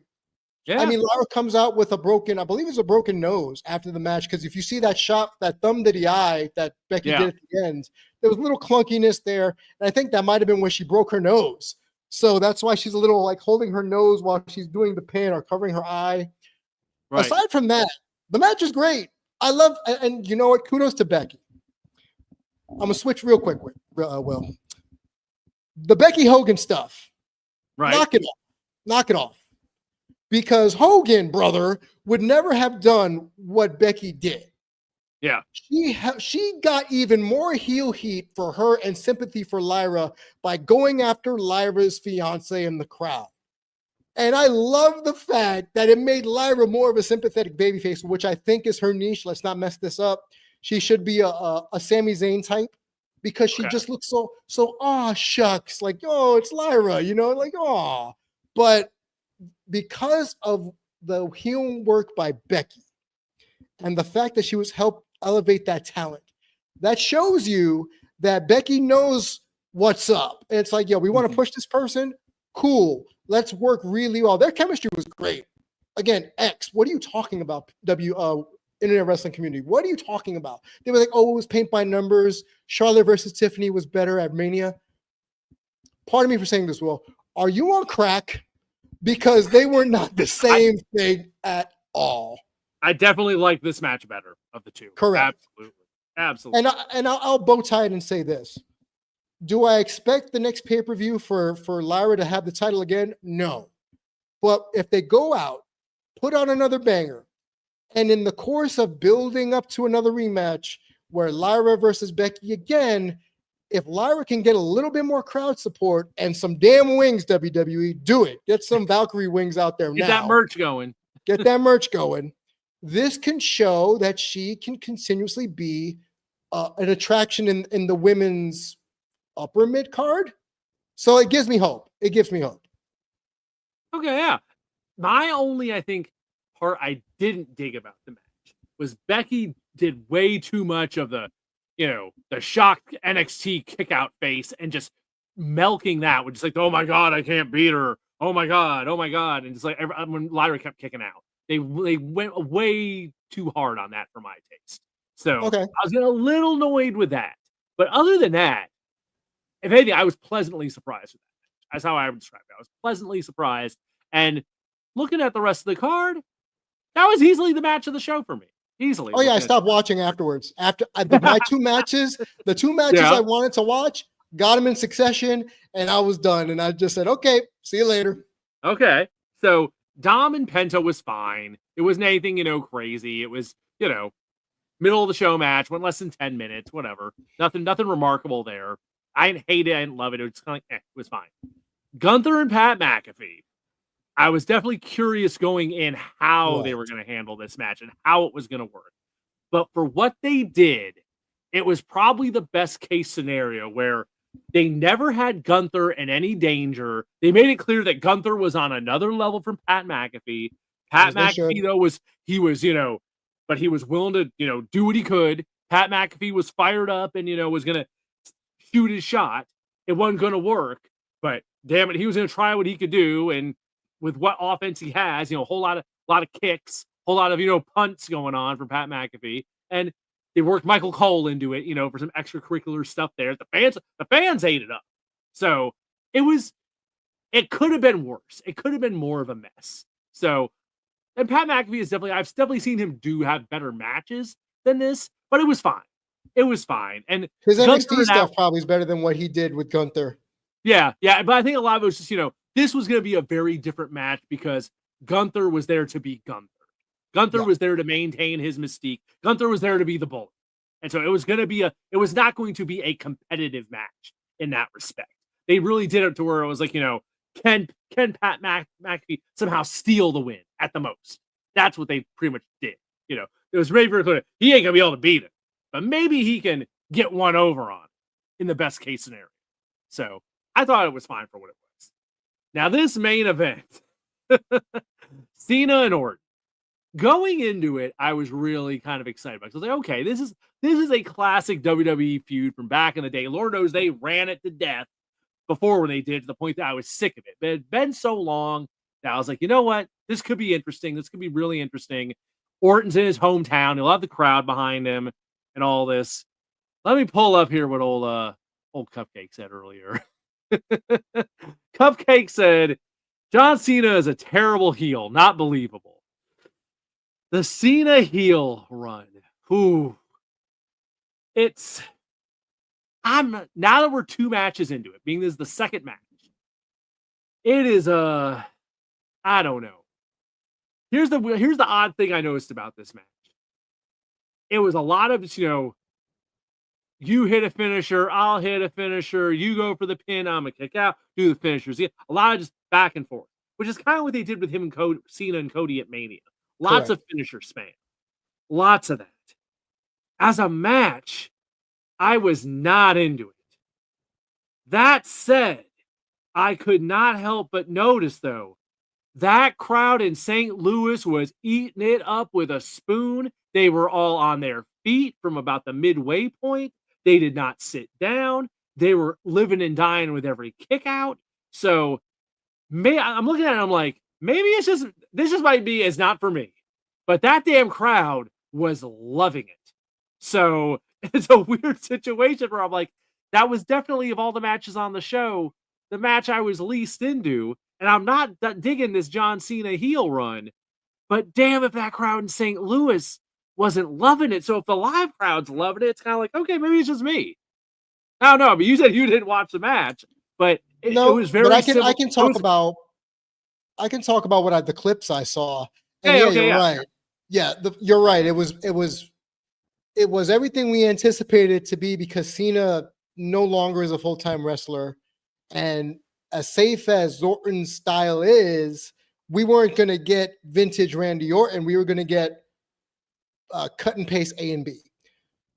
Yeah. I mean, Lara comes out with I believe it's a broken nose after the match, because if you see that shot, that thumb to the eye that Becky did at the end, there was a little clunkiness there. And I think that might have been where she broke her nose. So that's why she's a little like holding her nose while she's doing the pin or covering her eye. Right. Aside from that, the match is great. I love, and you know what? Kudos to Becky. I'm going to switch real quick, Will. The Becky Hogan stuff. Right. Knock it off. Because Hogan, brother, would never have done what Becky did. Yeah. She got even more heel heat for her and sympathy for Lyra by going after Lyra's fiance in the crowd. And I love the fact that it made Lyra more of a sympathetic babyface, which I think is her niche. Let's not mess this up. She should be a Sami Zayn type, because she just looks so, aw, shucks. Like, oh, it's Lyra, like, aw. But because of the heel work by Becky and the fact that she was helped elevate that talent, that shows you that Becky knows what's up. And it's like, we want to push this person. Cool. Let's work really well. Their chemistry was great. Again, X, what are you talking about? Internet wrestling community. What are you talking about? They were like, oh, it was paint by numbers. Charlotte versus Tiffany was better at Mania. Pardon me for saying this, Will. Are you on crack? Because they were not the same thing at all. I definitely like this match better of the two. Correct. Absolutely. And I'll bow tie it and say this. Do I expect the next pay-per-view for Lyra to have the title again? No. But if they go out, put on another banger, and in the course of building up to another rematch where Lyra versus Becky again, if Lyra can get a little bit more crowd support and some damn wings, WWE, do it. Get some Valkyrie wings out there now. Get that merch going. Get that merch going. This can show that she can continuously be an attraction in the women's upper mid card. So it gives me hope. It gives me hope. Okay, yeah. My only, I think, part I didn't dig about the match was Becky did way too much of the shock NXT kick out face and just milking that, which is like, oh my God, I can't beat her. Oh my God. And just like when Lyra kept kicking out, they went way too hard on that for my taste. So I was getting a little annoyed with that. But other than that, if anything, I was pleasantly surprised with that. That's how I would describe it. I was pleasantly surprised. And looking at the rest of the card, that was easily the match of the show for me. Easily. Oh yeah, I stopped watching afterwards. After my two matches, the two matches I wanted to watch, got them in succession, and I was done. And I just said, okay, see you later. Okay. So Dom and Penta was fine. It wasn't anything, crazy. It was, middle of the show match, went less than 10 minutes, whatever. Nothing remarkable there. I didn't hate it, I didn't love it. It was kind of like, it was fine. Gunther and Pat McAfee. I was definitely curious going in how they were going to handle this match and how it was going to work. But for what they did, it was probably the best case scenario where they never had Gunther in any danger. They made it clear that Gunther was on another level from Pat McAfee. Pat McAfee, though, was but he was willing to, do what he could. Pat McAfee was fired up and, was going to shoot his shot. It wasn't going to work, but damn it, he was going to try what he could do. And with what offense he has, a whole lot of kicks, whole lot of, punts going on for Pat McAfee. And they worked Michael Cole into it, for some extracurricular stuff there. The fans ate it up. So it could have been worse. It could have been more of a mess. So, and Pat McAfee I've definitely seen him have better matches than this, but it was fine. It was fine. And his NXT stuff probably is better than what he did with Gunther. Yeah. But I think a lot of it was just, this was going to be a very different match because Gunther was there to be Gunther. Gunther was there to maintain his mystique. Gunther was there to be the bully. And so it was not going to be a competitive match in that respect. They really did it to where it was like, can Pat McAfee somehow steal the win at the most? That's what they pretty much did. It was very, very clear. He ain't going to be able to beat him, but maybe he can get one over on in the best case scenario. So I thought it was fine for what it was. Now this main event, Cena and Orton. Going into it, I was really kind of excited about it. I was like, okay, this is a classic WWE feud from back in the day. Lord knows they ran it to death before when they did, to the point that I was sick of it. But it had been so long that I was like, you know what? This could be interesting. This could be really interesting. Orton's in his hometown. He'll have the crowd behind him and all this. Let me pull up here what old Cupcake said earlier. Cupcake said, John Cena is a terrible heel, not believable. The Cena heel run. Ooh. Now that we're 2 matches into it, being this is the second match, it is I don't know. Here's the odd thing I noticed about this match. It was a lot of, you hit a finisher, I'll hit a finisher, you go for the pin, I'm gonna kick out, do the finishers. Yeah, a lot of just back and forth, which is kind of what they did with him and Cena and Cody at Mania. Lots of finisher spam. Lots of that. As a match, I was not into it. That said, I could not help but notice, though, that crowd in St. Louis was eating it up with a spoon. They were all on their feet from about the midway point. They did not sit down. They were living and dying with every kick out. So I'm looking at it, I'm like, maybe this just might be, it's not for me. But that damn crowd was loving it. So it's a weird situation where I'm like, that was definitely, of all the matches on the show, the match I was least into. And I'm not digging this John Cena heel run. But damn, if that crowd in St. Louis wasn't loving it. So if the live crowd's loving it, it's kind of like, okay, maybe it's just me. I don't know. But you said you didn't watch the match. But it was very but I can talk about what the clips I saw. And you're right. Yeah, you're right. It was everything we anticipated it to be, because Cena no longer is a full-time wrestler, and as safe as Orton's style is, we weren't going to get vintage Randy Orton. We were going to get cut and paste A and B.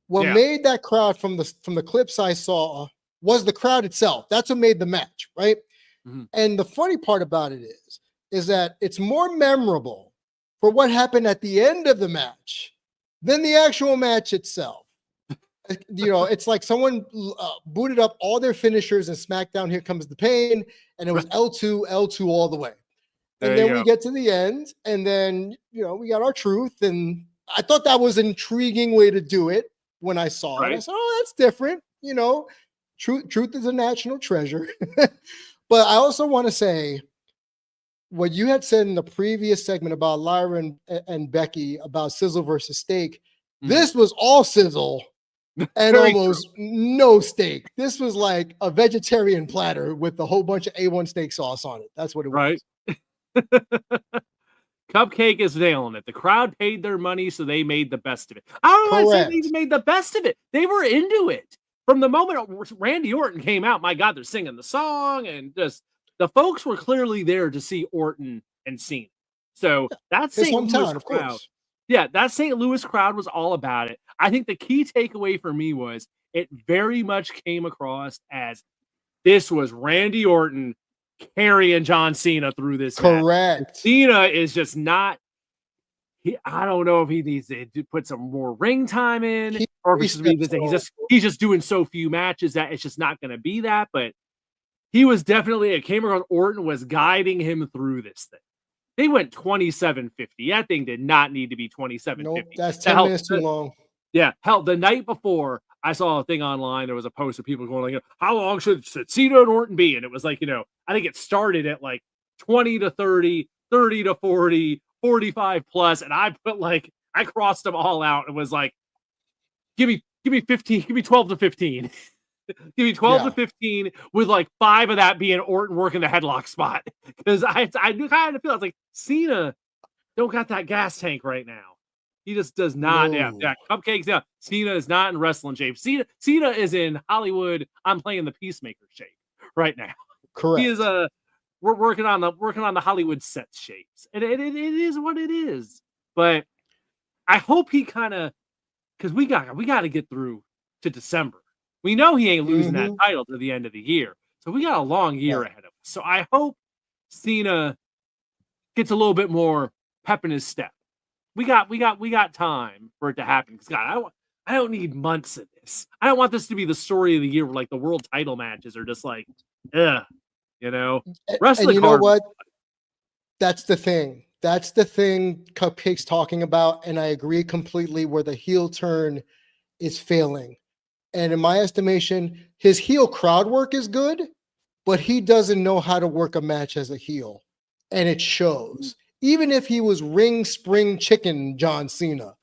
What made that crowd from the clips I saw was the crowd itself. That's what made the match, right? Mm-hmm. And the funny part about it is that it's more memorable for what happened at the end of the match than the actual match itself. It's like someone booted up all their finishers and SmackDown, Here Comes the Pain, and it was L2 all the way. And then we get to the end, and then, we got our truth. And I thought that was an intriguing way to do it when I saw it. I said, oh, that's different. Truth is a national treasure. But I also want to say, what you had said in the previous segment about Lyra and Becky about sizzle versus steak, this was all sizzle and almost no steak. This was like a vegetarian platter with a whole bunch of A1 steak sauce on it. That's what it was. Right. Cupcake is nailing it. The crowd paid their money, so they made the best of it. I don't know why I said they made the best of it. They were into it. From the moment Randy Orton came out, my God, they're singing the song, and just the folks were clearly there to see Orton and Cena. So that's St. Louis crowd. Yeah, that St. Louis crowd was all about it. I think the key takeaway for me was it very much came across as this was Randy Orton carrying John Cena through this match. Cena is just not, I don't know if he needs to put some more ring time in, He or if it's just steps that forward. he's just doing so few matches that it's just not going to be that. But he was definitely a Cameron Orton was guiding him through this thing. They went 27:50. That thing did not need to be 27:50. Nope, that's 10 minutes too long. Yeah, hell, the night before, I saw a thing online. There was a post of people going like, "How long should Cena and Orton be?" And it was like, I think it started at like 20 to 30, 30 to 40, 45 plus, and I put I crossed them all out and was like, "Give me 15, give me 12 to 15." Give me 12 to 15 with like 5 of that being Orton working the headlock spot. Because I do kind of feel like Cena don't got that gas tank right now. He just does not. No. Yeah, cupcakes. Yeah, Cena is not in wrestling shape. Cena is in Hollywood. I'm playing the Peacemaker shape right now. Correct. He is we're working on the Hollywood set shapes, and it is what it is. But I hope he kind of because we got to get through to December. We know he ain't losing that title to the end of the year, so we got a long year ahead of us. So I hope Cena gets a little bit more pep in his step. We got time for it to happen. Because God, I don't need months of this. I don't want this to be the story of the year where like the world title matches are just like, wrestling. And you know what? That's the thing. That's the thing Cupcake's talking about, and I agree completely. Where the heel turn is failing. And in my estimation, his heel crowd work is good, but he doesn't know how to work a match as a heel. And it shows. Even if he was ring spring chicken John Cena,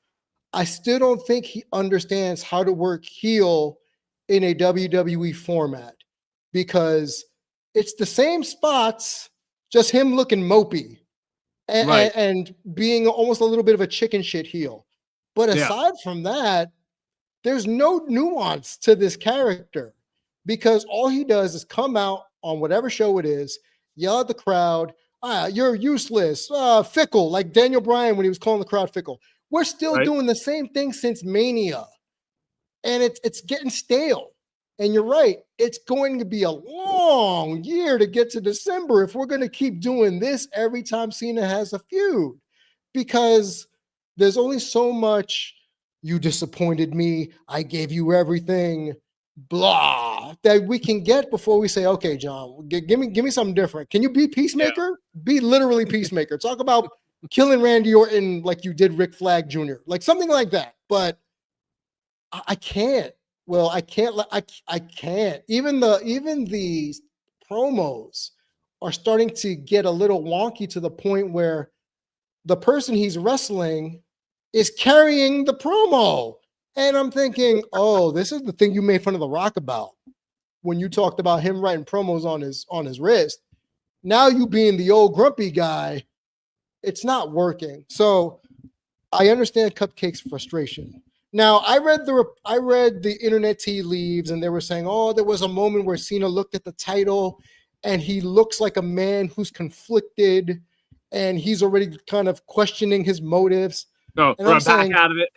I still don't think he understands how to work heel in a WWE format because it's the same spots, just him looking mopey and being almost a little bit of a chicken shit heel. But aside from that, there's no nuance to this character because all he does is come out on whatever show it is, yell at the crowd, you're useless, fickle, like Daniel Bryan when he was calling the crowd fickle. We're still doing the same thing since Mania, and it's getting stale. And you're right, it's going to be a long year to get to December if we're going to keep doing this every time Cena has a feud because there's only so much you disappointed me, I gave you everything, blah, that we can get before we say, okay, John, give me something different. Can you be Peacemaker? Yeah. Be literally Peacemaker. Talk about killing Randy Orton like you did Rick Flag Jr., like something like that. But I can't. Well, I can't. I can't. Even the promos are starting to get a little wonky to the point where the person he's wrestling is carrying the promo. And I'm thinking, oh, this is the thing you made fun of The Rock about when you talked about him writing promos on his wrist. Now you being the old grumpy guy, it's not working. So I understand Cupcake's frustration. Now I read the internet tea leaves, and they were saying, oh, there was a moment where Cena looked at the title and he looks like a man who's conflicted and he's already kind of questioning his motives. No, and I'm back out of it.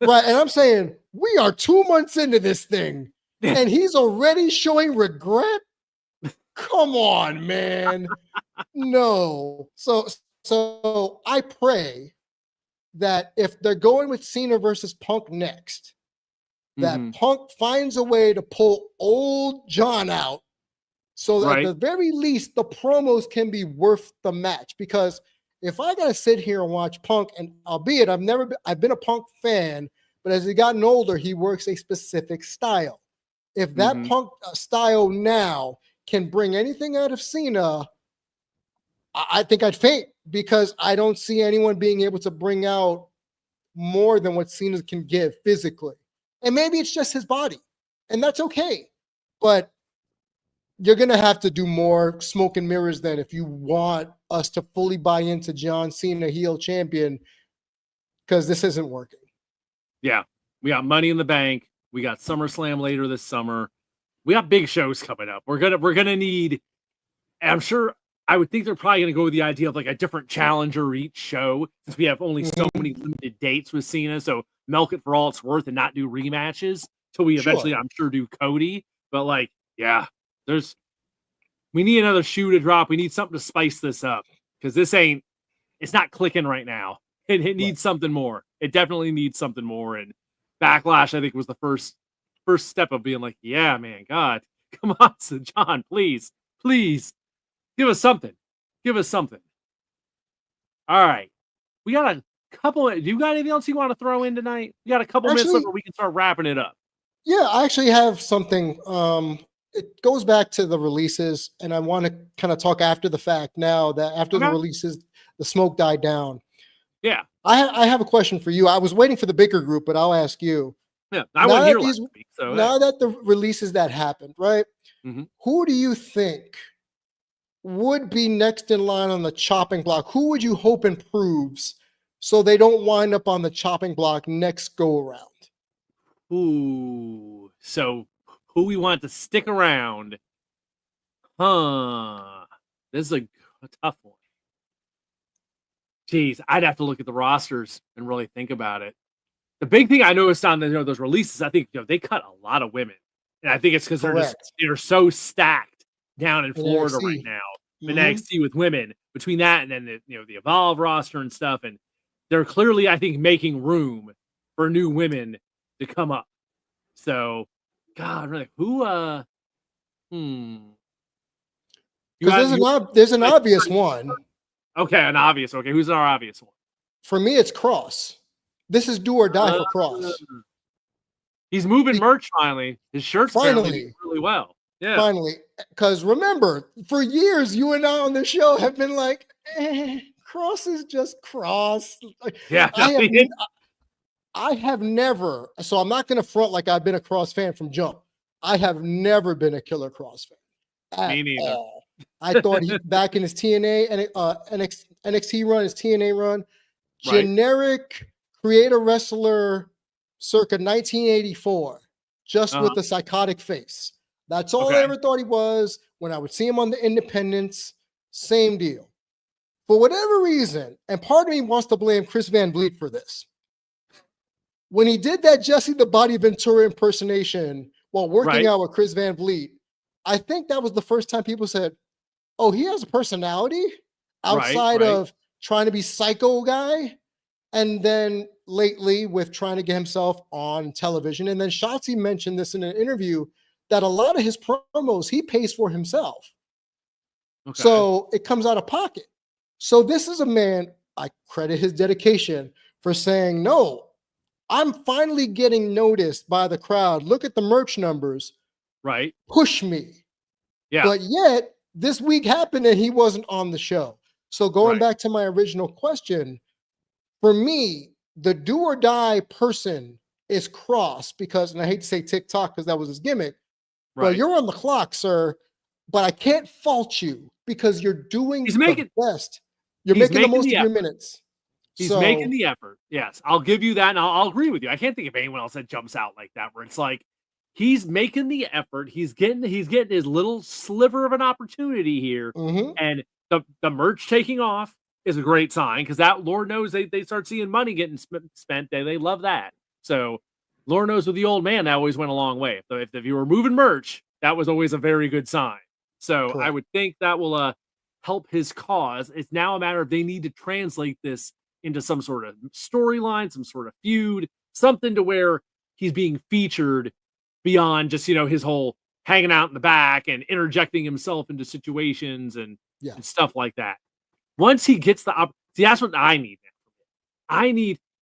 Right. And I'm saying, we are 2 months into this thing and he's already showing regret. Come on, man. No. So I pray that if they're going with Cena versus Punk next, that Punk finds a way to pull old John out so that at the very least the promos can be worth the match. Because if I gotta sit here and watch Punk, and albeit I've been a Punk fan, but as he gotten older, he works a specific style. If that Punk style now can bring anything out of Cena, I think I'd faint because I don't see anyone being able to bring out more than what Cena can give physically. And maybe it's just his body, and that's okay. But you're going to have to do more smoke and mirrors then if you want us to fully buy into John Cena heel champion, because this isn't working. Yeah. We got Money in the Bank. We got SummerSlam later this summer. We got big shows coming up. We're gonna need, I'm sure, I would think they're probably going to go with the idea of like a different challenger each show since we have only so many limited dates with Cena. So milk it for all it's worth and not do rematches till we eventually, I'm sure, do Cody. But like, yeah, we need another shoe to drop. We need something to spice this up because it's not clicking right now. It needs something more. It definitely needs something more. And Backlash, I think, was the first step of being like, yeah, man, God, come on, so John, please, please give us something. Give us something. All right. We got a couple. Do you got anything else you want to throw in tonight? We got a couple minutes left Actually, where we can start wrapping it up. yeah, I actually have something. It goes back to the releases, and I want to kind of talk after the fact now that after the Okay. releases, the smoke died down. Yeah. I have a question for you. I was waiting for the bigger group, but I'll ask you. Yeah. I Now wasn't that here last these, week. So, now that the releases that happened, right? Mhm. Who do you think would be next in line on the chopping block? Who would you hope improves so they don't wind up on the chopping block next go around? Ooh. So, who we want to stick around? Huh. This is a tough one. Jeez, I'd have to look at the rosters and really think about it. The big thing I noticed on those releases, I think they cut a lot of women, and I think it's because Correct. they're so stacked down in In Florida right NXT. now in Mhm. NXT with women. Between that and then the Evolve roster and stuff, and they're clearly, I think, making room for new women to come up. So, God, really, who? Hmm. You Because have you? there's an obvious one. Okay, an obvious. Okay, who's our obvious one? For me, it's Cross. This is do or die Uh, for Cross. he's moving Be- merch finally. His shirts apparently do Finally, really well. Yeah. finally. Because remember, for years, you and I on the show have been like, Cross is just Cross. Like, Yeah, no, I have he did. I have never, so I'm not going to front like I've been a Cross fan from jump. I have never been a Killer Cross fan at Me neither. all. I thought he back in his TNA and NXT run, his TNA run, Right. generic creator wrestler circa 1984, just Uh-huh. with a psychotic face. That's all I Okay. ever thought he was. When I would see him on the Independents, same deal. For whatever reason, and part of me wants to blame Chris Van Vliet for this. When he did that Jesse the Body Ventura impersonation while working Right. out with Chris Van Vliet, I think that was the first time people said, oh, he has a personality Right. outside Right. of trying to be psycho guy. And then lately with trying to get himself on television. And then Shotzi mentioned this in an interview that a lot of his promos he pays for himself. Okay. So it comes out of pocket. So this is a man, I credit his dedication for saying, no, I'm finally getting noticed by the crowd. Look at the merch numbers. Right. Push me. Yeah. But yet, this week happened and he wasn't on the show. So going Right. back to my original question, for me, the do or die person is Cross because, and I hate to say TikTok because that was his gimmick, but Right. you're on the clock, sir. But I can't fault you because you're doing He's the making best. You're he's making the making most the of your effort. minutes. He's making So the effort. Yes, I'll give you that, and I'll agree with you. I can't think of anyone else that jumps out like that, where it's like he's making the effort. He's getting his little sliver of an opportunity here, mhm, and the merch taking off is a great sign because that Lord knows they start seeing money getting spent. They love that. So Lord knows with the old man that always went a long way. If you were moving merch, that was always a very good sign. So I correct. would think that will help his cause. It's now a matter of they need to translate this into some sort of storyline, some sort of feud, something to where he's being featured beyond just, his whole hanging out in the back and interjecting himself into situations and Yeah. stuff like that. Once he gets see, that's what I need.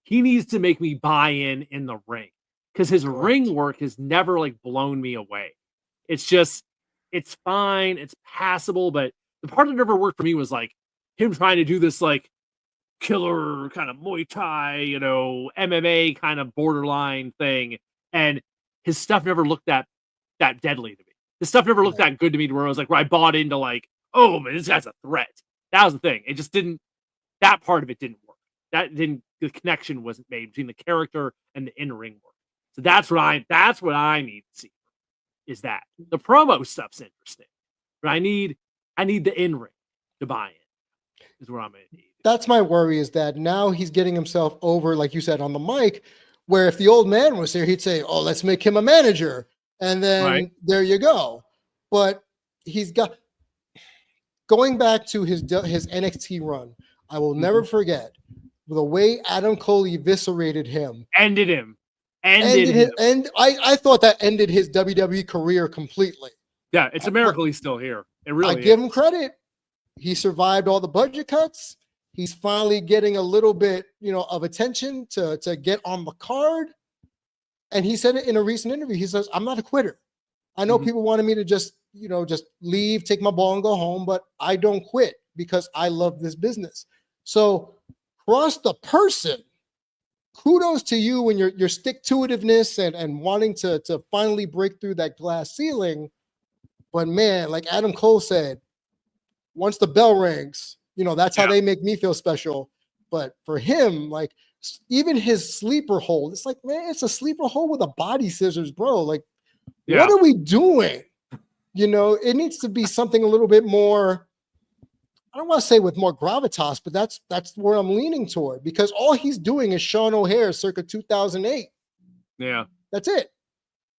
He needs to make me buy in the ring because his Correct. ring work has never like blown me away. It's just, it's fine. It's passable. But the part that never worked for me was like him trying to do this like killer kind of Muay Thai, MMA kind of borderline thing. And his stuff never looked that deadly to me. His stuff never looked Right. that good to me to where I was like, where I bought into like, oh man, this guy's a threat. That was the thing. It just didn't, that part of it didn't work. The connection wasn't made between the character and the in-ring work. So that's what I need to see is that. The promo stuff's interesting, but I need the in-ring to buy in is what I'm going to need. That's my worry is that now he's getting himself over, like you said, on the mic, where if the old man was here, he'd say, oh, let's make him a manager. And then Right. there you go. But he's got, going back to his NXT run, I will never forget the way Adam Cole eviscerated him, Ended him. Ended him. and I thought that ended his WWE career completely. Yeah, it's a miracle he's still here. It really I give him credit. He survived all the budget cuts. He's finally getting a little bit, of attention to get on the card. And he said it in a recent interview. He says, "I'm not a quitter. I know people wanted me to just leave, take my ball and go home, but I don't quit because I love this business." So cross the person. Kudos to you and your stick-to-itiveness and wanting to finally break through that glass ceiling. But man, like Adam Cole said, once the bell rings, that's how they make me feel special. But for him, like even his sleeper hold, it's like, man, it's a sleeper hold with a body scissors, bro. Like, what are we doing? It needs to be something a little bit more, I don't want to say with more gravitas, but that's where I'm leaning toward, because all he's doing is Sean O'Hare circa 2008. Yeah. That's it.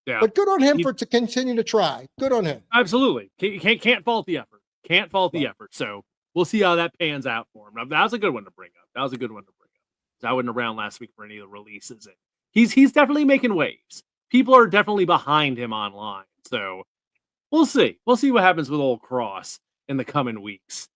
Yeah. But good on him to continue to try. Good on him. Absolutely. Can't fault the effort. Can't fault the effort. So we'll see how that pans out for him. That was a good one to bring up. I wasn't around last week for any of the releases. And he's definitely making waves. People are definitely behind him online. So we'll see. We'll see what happens with old Cross in the coming weeks.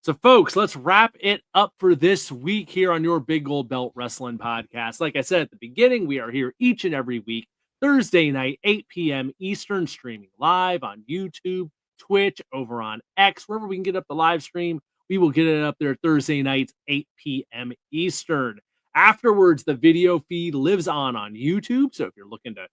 So, folks, let's wrap it up for this week here on your Big Gold Belt Wrestling Podcast. Like I said at the beginning, we are here each and every week, Thursday night, 8 p.m. Eastern, streaming live on YouTube, Twitch, over on X, wherever we can get up the live stream. We will get it up there Thursday nights, 8 p.m. Eastern. Afterwards, the video feed lives on YouTube. So if you're looking to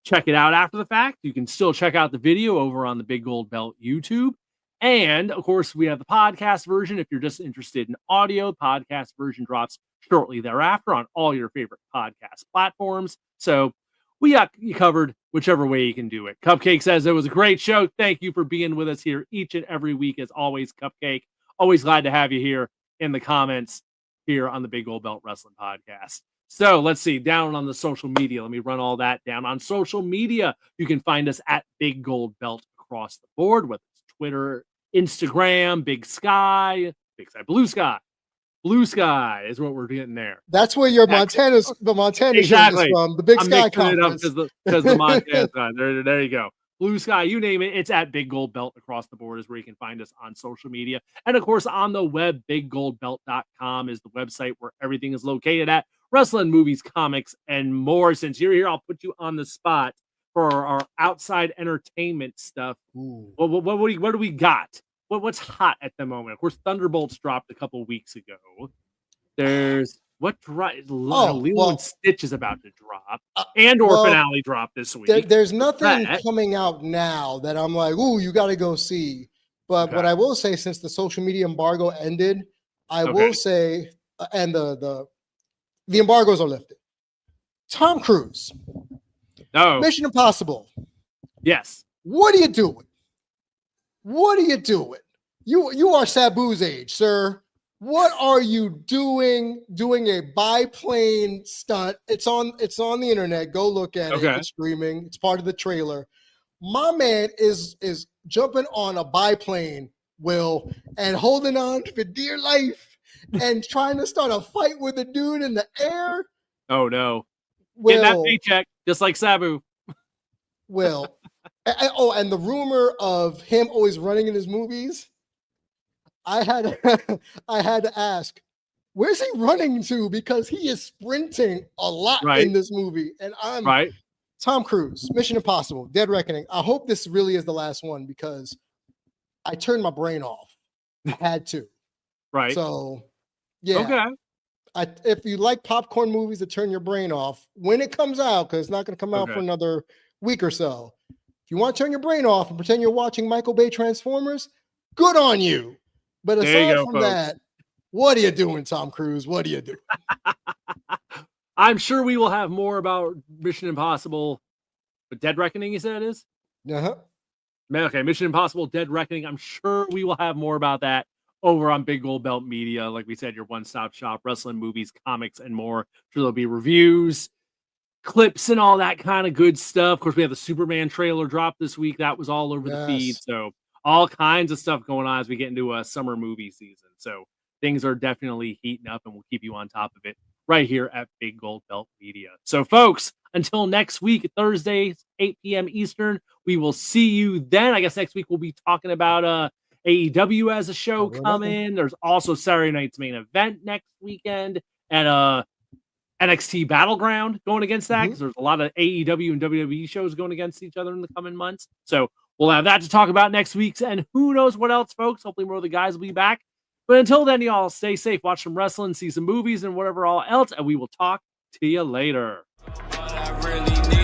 check it out after the fact, you can still check out the video over on the Big Gold Belt YouTube. And, of course, we have the podcast version. If you're just interested in audio, the podcast version drops shortly thereafter on all your favorite podcast platforms. So we got you covered whichever way you can do it. Cupcake says it was a great show. Thank you for being with us here each and every week. As always, Cupcake, always glad to have you here in the comments here on the Big Gold Belt Wrestling Podcast. So let's see, down on the social media. Let me run all that down. On social media, you can find us at Big Gold Belt across the board, whether it's Twitter, Instagram, Big Sky, Blue Sky. Blue Sky is what we're getting there. That's where your Montana exactly. Is from. The Big I'm Sky Conference. Because the Montana side. There you go. Blue Sky, you name it. It's at Big Gold Belt across the board is where you can find us on social media. And, of course, on the web, biggoldbelt.com is the website where everything is located at. Wrestling, movies, comics, and more. Since you're here, I'll put you on the spot for our outside entertainment stuff. What do we got? What's hot at the moment? Of course, Thunderbolts dropped a couple weeks ago. There's Lilo and Stitch is about to drop, finale dropped this week. There's nothing coming out now that I'm like, ooh, you got to go see. But what I will say, since the social media embargo ended, I will say, and the embargoes are lifted. Tom Cruise. No. Mission Impossible. Yes. What are you doing? What are you doing? You are Sabu's age, sir. What are you doing a biplane stunt? It's on the internet. Go look at it. It's streaming. It's part of the trailer. My man is jumping on a biplane, Will, and holding on for dear life and trying to start a fight with a dude in the air. Oh no. Get that paycheck, just like Sabu. Will. And the rumor of him always running in his movies. I had to ask, where's he running to? Because he is sprinting a lot in this movie. And I'm Tom Cruise, Mission Impossible, Dead Reckoning. I hope this really is the last one because I turned my brain off. I had to. Right. So, yeah. Okay. If you like popcorn movies that turn your brain off, when it comes out, because it's not going to come out for another week or so, if you want to turn your brain off and pretend you're watching Michael Bay Transformers, good on you. But aside from that, what are you doing, Tom Cruise? What are you doing? I'm sure we will have more about Mission Impossible, but Dead Reckoning, you said it is? Uh-huh. Okay, Mission Impossible, Dead Reckoning. I'm sure we will have more about that over on Big Gold Belt Media. Like we said, your one-stop shop, wrestling, movies, comics, and more. I'm sure there'll be reviews, clips, and all that kind of good stuff. Of course, we have the Superman trailer drop this week. That was all over the feed. So all kinds of stuff going on as we get into a summer movie season. So things are definitely heating up, and we'll keep you on top of it right here at Big Gold Belt Media. So, folks, until next week, Thursday, 8 p.m. Eastern, we will see you then. I guess next week we'll be talking about AEW as a show coming. There's also Saturday night's main event next weekend, and NXT Battleground going against that, because there's a lot of AEW and WWE shows going against each other in the coming months. So we'll have that to talk about next week, and who knows what else, folks. Hopefully more of the guys will be back. But until then, y'all stay safe, watch some wrestling, see some movies, and whatever all else, and we will talk to you later. All I really need